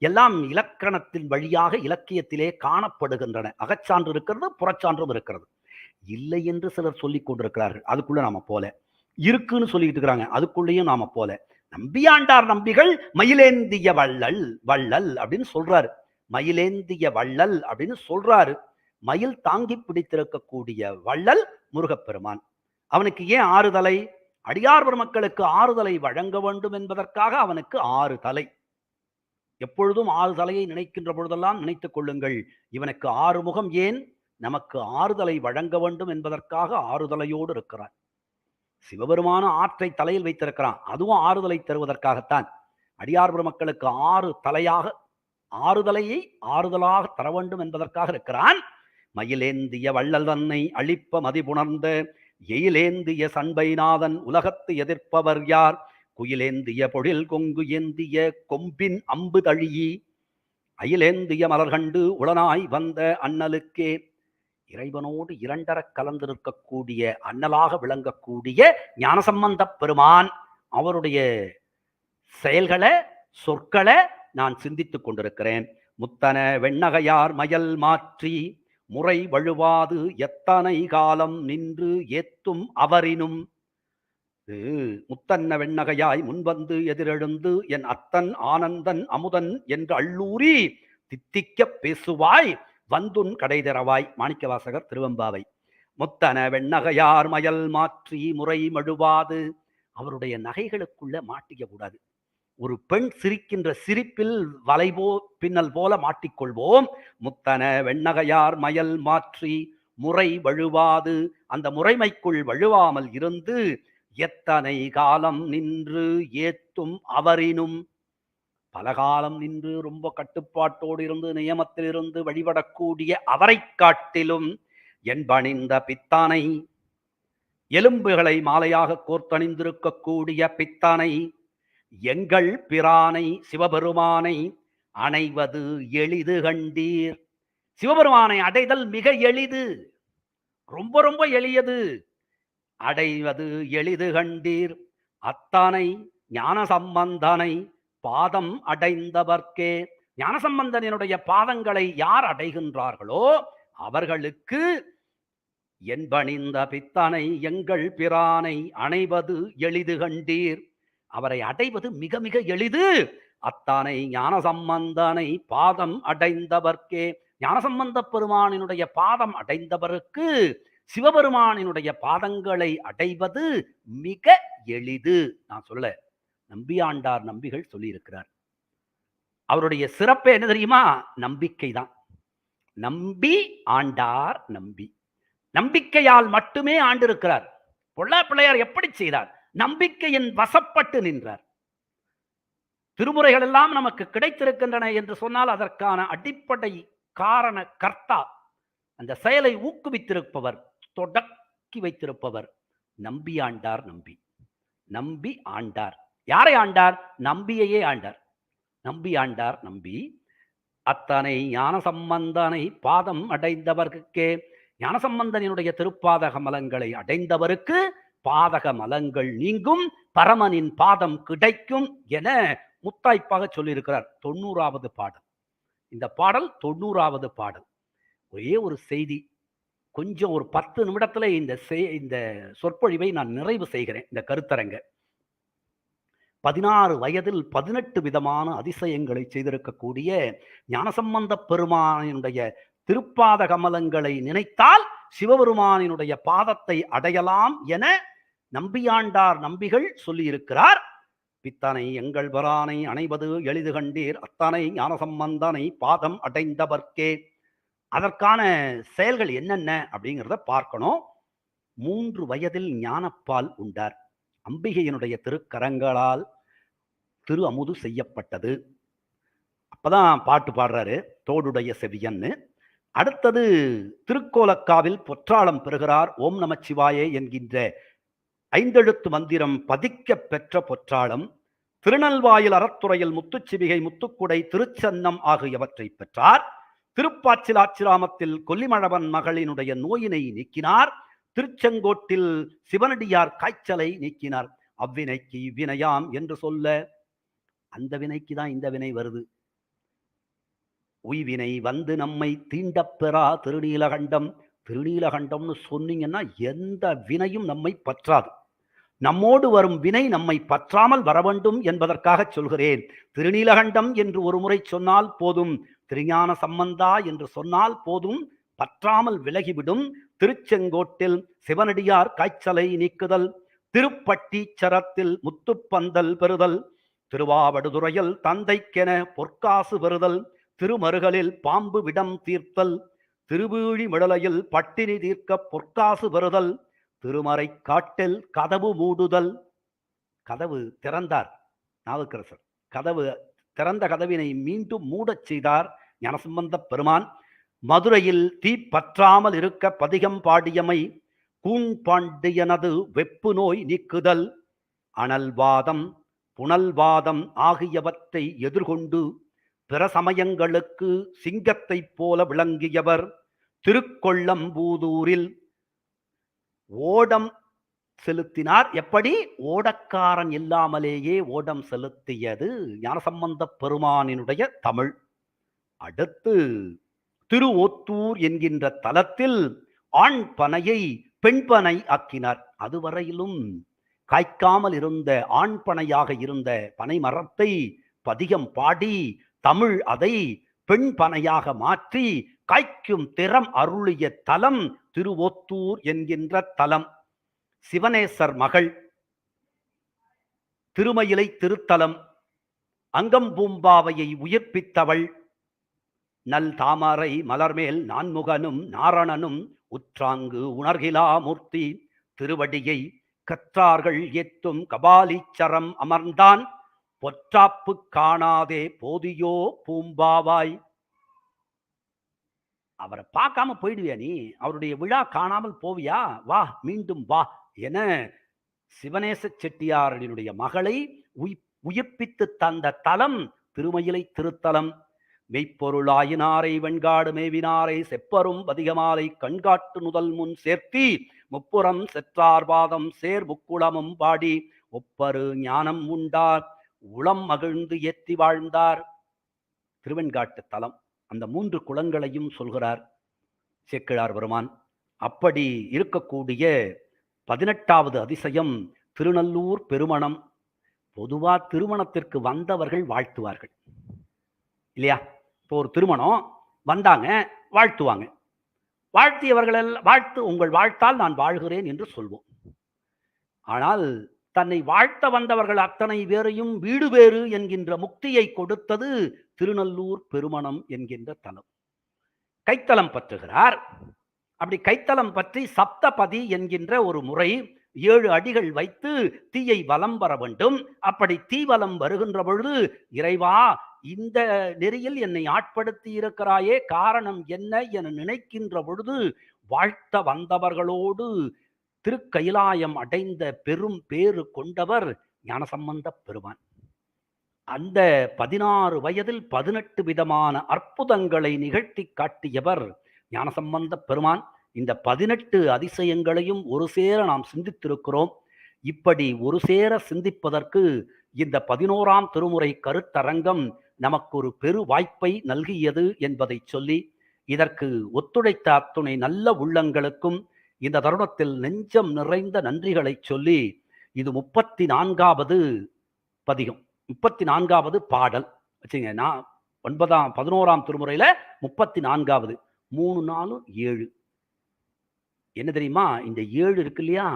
எல்லாம் இலக்கணத்தின் வழியாக இலக்கியத்திலே காணப்படுகின்றன. அகச்சான்று இருக்கிறது, புறச்சான்றும் இருக்கிறது. இல்லை என்று சிலர் சொல்லிக் கொண்டிருக்கிறார்கள். அதுக்குள்ள நாம போல. இருக்குன்னு சொல்லிட்டு இருக்கிறாங்க, அதுக்குள்ளேயும் நாம போல. நம்பியாண்டார் நம்பிகள் மயிலேந்திய வள்ளல் வள்ளல் அப்படின்னு சொல்றாரு. மயிலேந்திய வள்ளல் அப்படின்னு சொல்றாரு. மயில் தாங்கி பிடித்திருக்கக்கூடிய வள்ளல் முருகப்பெருமான். அவனுக்கு ஏன் 6 தலை? அடியார் பெருமக்களுக்கு 6 தலை வழங்க வேண்டும் என்பதற்காக அவனுக்கு 6 தலை. எப்பொழுதும் 6 தலையை நினைக்கின்ற பொழுதெல்லாம் நினைத்துக் கொள்ளுங்கள், இவனுக்கு 6 முகம் ஏன்? நமக்கு 6 தலை வழங்க வேண்டும் என்பதற்காக 6 தலையோடு இருக்கிறான். சிவபெருமான ஆற்றை தலையில் வைத்திருக்கிறான், அதுவும் 6 தலை தருவதற்காகத்தான். அடியார் பெருமக்களுக்கு 6 தலையாக ஆறுதலையை ஆறுதலாக தர வேண்டும் என்பதற்காக இருக்கிறான். மயிலேந்திய வள்ளல் தன்னை அழிப்ப மதிபுணர்ந்த எயிலேந்திய சண்பைநாதன் உலகத்து எதிர்ப்பவர் யார்? குயிலேந்திய பொழில் கொங்கு ஏந்திய கொம்பின் அம்பு தழியி அயிலேந்திய மலர்கண்டு உளனாய் வந்த அண்ணலுக்கே. இறைவனோடு இரண்டரக் கலந்திருக்கக்கூடிய அண்ணலாக விளங்கக்கூடிய ஞானசம்பந்தப் பெருமான் அவருடைய செயல்களை சொற்களை நான் சிந்தித்துக் கொண்டிருக்கிறேன். முத்தன வெண்ணகையார் மயல் மாற்றி முறை வழுவாது எத்தனை காலம் நின்று ஏத்தும் அவரினும். முத்தன்ன வெண்ணகையாய் முன்வந்து எதிரெழுந்து என் அத்தன் ஆனந்தன் அமுதன் என்று அள்ளூரி தித்திக்க பேசுவாய் வந்துன் கடை தரவாய். மாணிக்கவாசகர், திருவெம்பாவை. முத்தன வெண்ணகையார் மயல் மாற்றி முறை மழுவாது, அவருடைய நகைகளுக்குள்ள மாட்டிக்க கூடாது. ஒரு பெண் சிரிக்கின்ற சிரிப்பில் வளைபோ பின்னல் போல மாட்டிக்கொள்வோம். முத்தன வெண்ணகையார் மயல் மாற்றி முறை வழுவாது, அந்த முறைமைக்குள் வழுவாமல் இருந்து எத்தனை காலம் நின்று ஏத்தும் அவரினும், பல காலம் நின்று ரொம்ப கட்டுப்பாட்டோடு இருந்து நியமத்தில் இருந்து வழிபடக்கூடிய அவரை காட்டிலும் என்பணிந்த பித்தானை, எலும்புகளை மாலையாக கோர்த்தணிந்திருக்கக்கூடிய பித்தானை, எங்கள் பிரானை சிவபெருமானை அணைவது எளிது கண்டீர். சிவபெருமானை அடைதல் மிக எளிது, ரொம்ப ரொம்ப எளியது. அடைவது எளிது கண்டீர். அத்தானை ஞானசம்பந்தனை பாதம் அடைந்தவர்க்கே. ஞானசம்பந்தனுடைய பாதங்களை யார் அடைகின்றார்களோ அவர்களுக்கு என்பணிந்த பித்தனை எங்கள் பிரானை அணைவது எளிது கண்டீர். அவரை அடைவது மிக மிக எளிது. அத்தானை ஞானசம்பந்தனை பாதம் அடைந்தவர்க்கே. ஞானசம்பந்த பெருமானினுடைய பாதம் அடைந்தவருக்கு சிவபெருமானினுடைய பாதங்களை அடைவது மிக எளிது. நான் சொல்ல நம்பியாண்டார் நம்பிகள் சொல்லி இருக்கிறார். அவருடைய சிறப்பு என்ன தெரியுமா? நம்பிக்கை தான். நம்பி ஆண்டார் நம்பி, நம்பிக்கையால் மட்டுமே ஆண்டிருக்கிறார். பொல்லா பிள்ளையார் எப்படி செய்தார்? நம்பிக்கையின் வசப்பட்டு நின்றார். திருமுறைகள் எல்லாம் நமக்கு கிடைத்திருக்கின்றன என்று சொன்னால் அதற்கான அடிப்படை காரண கர்த்தா, அந்த செயலை ஊக்குவித்திருப்பவர், தொடக்கி வைத்திருப்பவர் நம்பி ஆண்டார் நம்பி. நம்பி ஆண்டார். யாரை ஆண்டார்? நம்பியையே ஆண்டார். நம்பி ஆண்டார் நம்பி. அத்தனை ஞானசம்பந்தனை பாதம் அடைந்தவர்க்கே. ஞானசம்பந்தனுடைய திருப்பாதக மலங்களை அடைந்தவருக்கு பாதக மலங்கள் நீங்கும், பரமனின் பாதம் கிடைக்கும் என முத்தாய்ப்பாக சொல்லியிருக்கிறார். 90வது பாடல். இந்த பாடல் 90வது பாடல். ஒரே ஒரு செய்தி, கொஞ்சம் ஒரு 10 நிமிடத்துல இந்த சொற்பொழிவை நான் நிறைவு செய்கிறேன். இந்த கருத்தரங்க 16 வயதில் 18 விதமான அதிசயங்களை செய்திருக்கக்கூடிய ஞானசம்பந்த பெருமானினுடைய திருப்பாத கமலங்களை நினைத்தால் சிவபெருமானினுடைய பாதத்தை அடையலாம் என நம்பியாண்டார் நம்பிகள் சொல்லியிருக்கிறார். பித்தனை எங்கள் பிரானை அணைவது எளிது கண்டீர். அத்தனை ஞானசம்பந்தனை பாதம் அடைந்தவர்க்கே. அதற்கான செயல்கள் என்னென்ன அப்படிங்கிறத பார்க்கணும். 3 வயதில் ஞானப்பால் உண்டார். அம்பிகையினுடைய திருக்கரங்களால் திரு அமுது செய்யப்பட்டது. அப்பதான் பாட்டு பாடுறாரு, தோடுடைய செவியன்னு. அடுத்தது திருக்கோலக்காவில் பொற்றாளம் பெறுகிறார். ஓம் நமச்சிவாயே என்கின்ற 5 எழுத்து மந்திரம் பதிக்க பெற்ற பொற்றாளம். திருநல்வாயில் அறத்துறையில் முத்துச்சிவிகை, முத்துக்குடை, திருச்சன்னம் ஆகியவற்றை பெற்றார். திருப்பாச்சிலாச்சிராமத்தில் கொல்லிமழவன் மகளினுடைய நோயினை நீக்கினார். திருச்செங்கோட்டில் சிவனடியார் காய்ச்சலை நீக்கினார். அவ்வினைக்கு இவ்வினையாம் என்று சொல்ல, அந்த வினைக்கு தான் இந்த வினை வருது. உய்வினை வந்து நம்மை தீண்டப்பெறா திருநீலகண்டம். திருநீலகண்டம்னு சொன்னீங்கன்னா எந்த வினையும் நம்மை பற்றாது. நம்மோடு வரும் வினை நம்மை பற்றாமல் வர வேண்டும் என்பதற்காக சொல்கிறேன். திருநீலகண்டம் என்று ஒரு முறை சொன்னால் போதும், திருஞான சம்பந்தா என்று சொன்னால் போதும், பற்றாமல் விலகிவிடும். திருச்செங்கோட்டில் சிவனடியார் காய்ச்சலை நீக்குதல். திருப்பட்டீச்சரத்தில் முத்துப்பந்தல் பெறுதல். திருவாவடுதுறையில் தந்தைக்கென பொற்காசு பெறுதல். திருமருகலில் பாம்பு விடம் தீர்த்தல். திருவீழி மிடலையில் பட்டினி தீர்க்க பொற்காசு பெறுதல். திருமறை காட்டில் கதவு மூடுதல். கதவு திறந்தார் நாவுக்கரசர். கதவு திறந்த கதவினை மீண்டும் மூடச் செய்தார் ஞானசம்பந்தப் பெருமான். மதுரையில் தீ பற்றாமல் இருக்க பதிகம் பாடியமை கூண்பாண்டியனது வெப்பு நோய் நீக்குதல், அனல்வாதம் புனல்வாதம் ஆகியவற்றை எதிர்கொண்டு பிற சமயங்களுக்கு சிங்கத்தைப் போல விளங்கியவர். திருக்கொள்ளம்பூதூரில் ஓடம் செலுத்தினார். எப்படி? ஓடக்காரன் இல்லாமலேயே ஓடம் செலுத்தியது ஞானசம்பந்தப் பெருமானினுடைய தமிழ். அடுத்து திருவொத்தூர் என்கின்ற தலத்தில் ஆண் பனையை பெண் பனை ஆக்கினார். அதுவரையிலும் காய்க்காமல் இருந்த ஆண் பனையாக இருந்த பனை மரத்தை பதிகம் பாடி தமிழ் அதை பெண் பனையாக மாற்றி காய்க்கும் திறம் அருளிய தலம் திருவொத்தூர் என்கின்ற தலம். சிவனேசர் மகள், திருமயிலை திருத்தலம், அங்கம்பூம்பாவையை உயிர்ப்பித்தவள், நல் தாமரை மலர்மேல் நான்முகனும் நாரணனும் உற்றாங்கு உணர்கிலா மூர்த்தி திருவடியை கற்றார்கள் ஏத்தும் கபாலீச்சரம் அமர்ந்தான் பொற்றாப்பு காணாதே போதியோ பூம்பாவாய். அவரை பார்க்காம போயிடுவியா நீ? அவருடைய விழா காணாமல் போவியா? வா, மீண்டும் வா என சிவனேச செட்டியாரனுடைய மகளை உயிர்ப்பித்து தந்த தலம் திருமயிலை திருத்தலம். மெய்ப்பொருளாயினாரை வெண்காடு மேவினாரை செப்பரும் பதிகமாலை கண்காட்டு நுதல் முன் சேர்த்தி முப்புறம் செற்றார்பாதம் சேர் முக்குளமும் பாடி ஒப்பரு ஞானம் உண்டார் உளம் மகிழ்ந்து ஏற்றி வாழ்ந்தார். திருவெண்காட்டு தலம். அந்த 3 குளங்களையும் சொல்கிறார் சேக்கிழார் பெருமான். அப்படி இருக்கக்கூடிய 18வது அதிசயம் திருநல்லூர் பெருமணம். பொதுவா திருமணத்திற்கு வந்தவர்கள் வாழ்த்துவார்கள் இல்லையா? இப்போ ஒரு திருமணம் வந்தாங்க, வாழ்த்துவாங்க. வாழ்த்தியவர்கள் வாழ்த்து உங்கள் வாழ்த்தால் நான் வாழ்கிறேன் என்று சொல்வோம். ஆனால் தன்னை வாழ்த்த வந்தவர்கள் அத்தனை பேரையும் வீடு பேறு என்கின்ற முக்தியை கொடுத்தது திருநல்லூர் பெருமணம் என்கின்ற தலம். கைத்தலம் பற்றுகிறார். அப்படி கைத்தலம் பற்றி சப்தபதி என்கின்ற ஒரு முறை 7 அடிகள் வைத்து தீயை வலம் வர வேண்டும். அப்படி தீ வலம் வருகின்ற பொழுது, இறைவா இந்த நெறியில் என்னை ஆட்படுத்தி இருக்கிறாயே, காரணம் என்ன என நினைக்கின்ற பொழுது வாழ்த்த வந்தவர்களோடு திருக்கயிலாயம் அடைந்த பெரும் பேறு கொண்டவர் ஞானசம்பந்தப் பெருமான். அந்த 16 வயதில் 18 விதமான அற்புதங்களை நிகழ்த்தி காட்டியவர் ஞானசம்பந்தப் பெருமான். இந்த 18 அதிசயங்களையும் ஒரு சேர நாம் சிந்தித்திருக்கிறோம். இப்படி ஒரு சேர சிந்திப்பதற்கு இந்த 11ஆம் திருமுறை கருத்தரங்கம் நமக்கு ஒரு பெரு வாய்ப்பை நல்கியது என்பதை சொல்லி, இதற்கு ஒத்துழைத்த அத்துணை நல்ல உள்ளங்களுக்கும் இந்த தருணத்தில் நெஞ்சம் நிறைந்த நன்றிகளை சொல்லி, இது 34வது பதிகம், 34வது பாடல் வச்சுங்க. நான் 11ஆம் திருமுறையில 34வது 3 4 7 என்ன தெரியுமா? இந்த 7 இருக்கு இல்லையா,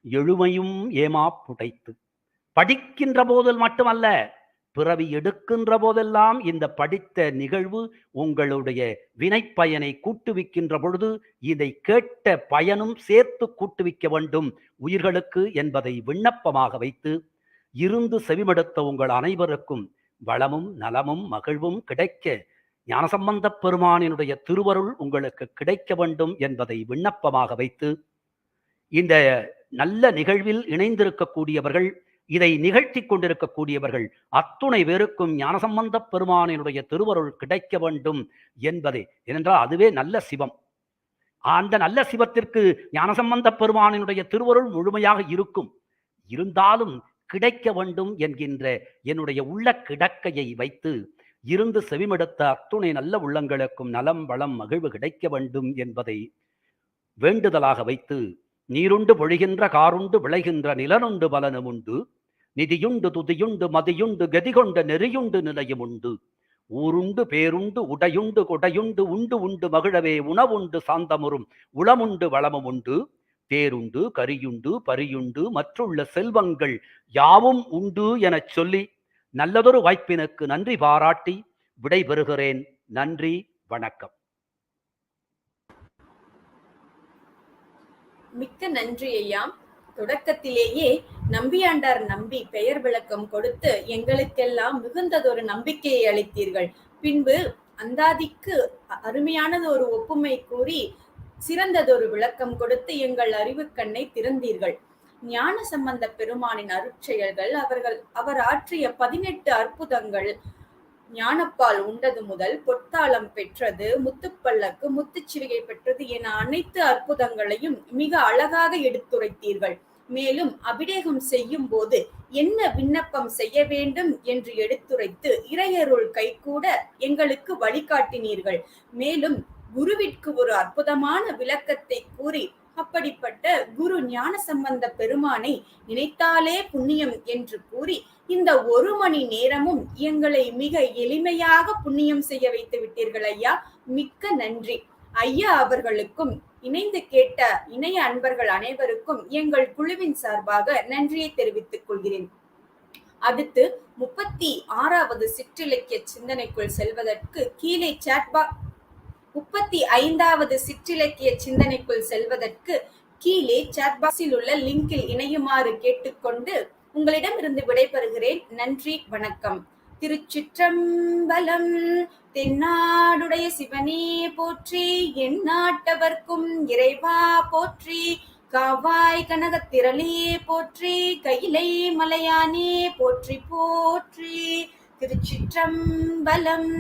எழுமையும் ஏமா புடைத்து படிக்கின்ற போதில் மட்டுமல்ல, பிறவி எடுக்கின்ற போதெல்லாம் இந்த படித்த நிகழ்வு உங்களுடைய வினைப்பயனை கூட்டுவிக்கின்ற பொழுது இதை கேட்ட பயனும் சேர்த்து கூட்டுவிக்க வேண்டும் உயிர்களுக்கு என்பதை விண்ணப்பமாக வைத்து, இருந்து செவிமடுத்த உங்கள் அனைவருக்கும் வளமும் நலமும் மகிழ்வும் கிடைக்க ஞானசம்பந்தப் பெருமானினுடைய திருவருள் உங்களுக்கு கிடைக்க வேண்டும் என்பதை விண்ணப்பமாக வைத்து, இந்த நல்ல நிகழ்வில் இணைந்திருக்கக்கூடியவர்கள், இதை நிகழ்த்தி கொண்டிருக்கக்கூடியவர்கள் அத்துணை பேருக்கும் ஞானசம்பந்தப் பெருமானினுடைய திருவருள் கிடைக்க வேண்டும் என்பதே. ஏனென்றால் அதுவே நல்ல சிவம். அந்த நல்ல சிவத்திற்கு ஞானசம்பந்தப் பெருமானினுடைய திருவருள் முழுமையாக இருக்கும். இருந்தாலும் கிடைக்க வேண்டும் என்கின்ற என்னுடைய உள்ள கிடக்கையை வைத்து, இருந்து செவிமடுத்த அத்துணை நல்ல உள்ளங்களுக்கும் நலம் வளம் மகிழ்வு கிடைக்க வேண்டும் என்பதை வேண்டுதலாக வைத்து, நீருண்டு பொழிகின்ற காருண்டு விளைகின்ற நிலனுண்டு பலனும் உண்டு, நிதியுண்டு துதியுண்டு மதியுண்டு கதிகொண்ட நெறியுண்டு நிலையும் உண்டு, ஊருண்டு பேருண்டு உடையுண்டு கொடையுண்டு உண்டு உண்டு மகிழவே உணவுண்டு சாந்தமுறும் உளமுண்டு வளமும் உண்டு, தேருண்டு கரியுண்டு பரியுண்டு மற்றுள்ள செல்வங்கள் யாவும் உண்டு எனச் சொல்லி, நல்லதொரு வாய்ப்பினுக்கு நன்றி பாராட்டி விடைபெறுகிறேன். நன்றி, வணக்கம். மிக்க நன்றி ஐயா. தொடக்கத்திலேயே நம்பியாண்டார் நம்பி பெயர் விளக்கம் கொடுத்து எங்களுக்கெல்லாம் மிகுந்ததொரு நம்பிக்கையை அளித்தீர்கள். பின்பு அந்தாதிக்கு அருமையானது ஒரு ஒப்புமை கூறி சிறந்ததொரு விளக்கம் கொடுத்து எங்கள் அறிவுக் கண்ணை திறந்தீர்கள். ஞான சம்பந்த பெருமானின் அருட்செயல்கள், அவர் ஆற்றிய 18 அற்புதங்கள், ஞானப்பால் உண்டது முதல் பொற்தாளம் பெற்றது, முத்துப்பல்லக்கு, முத்துச்சிவிகை பெற்றது என அனைத்து அற்புதங்களையும் மிக அழகாக எடுத்துரைத்தீர்கள். மேலும் அபிடேகம் செய்யும் போது என்ன விண்ணப்பம் செய்ய வேண்டும் என்று எடுத்துரைத்து இறையருள் கைகூட எங்களுக்கு வழிகாட்டினீர்கள். மேலும் குருவிற்கு ஒரு அற்புதமான விளக்கத்தை கூறி, அப்படிப்பட்ட குரு ஞான சம்பந்த பெருமானை நினைத்தாலே புண்ணியம் என்று கூறி இந்த 1 மணி நேரமும் எங்களை மிக எளிமையாக புண்ணியம் செய்ய வைத்து விட்டீர்கள் ஐயா. மிக்க நன்றி ஐயா. அவர்களுக்கும் இணைந்து கேட்ட இணைய அன்பர்கள் அனைவருக்கும் எங்கள் குழுவின் சார்பாக நன்றியை தெரிவித்துக் கொள்கிறேன். அடுத்து 36வது சிற்றிலக்கிய சிந்தனைக்குள் செல்வதற்கு கீழே சாட்பாக்ஸ் 35வது சிற்றிலக்கிய சிந்தனைக்குள் செல்வதற்கு கீழே சாட்பாக்ஸில் உள்ள லிங்கில் இணையுமாறு கேட்டுக்கொண்டு உங்களிடமிருந்து விடைபெறுகிறேன். நன்றி, வணக்கம். திருச்சிற்றம்பலம். தென்னாடுடைய சிவனே போற்றி, எந்நாட்டவர்க்கும் இறைவா போற்றி, காவாய் கனகத்திரளே போற்றி, கையிலை மலையானே போற்றி போற்றி. திருச்சிற்றம்பலம்.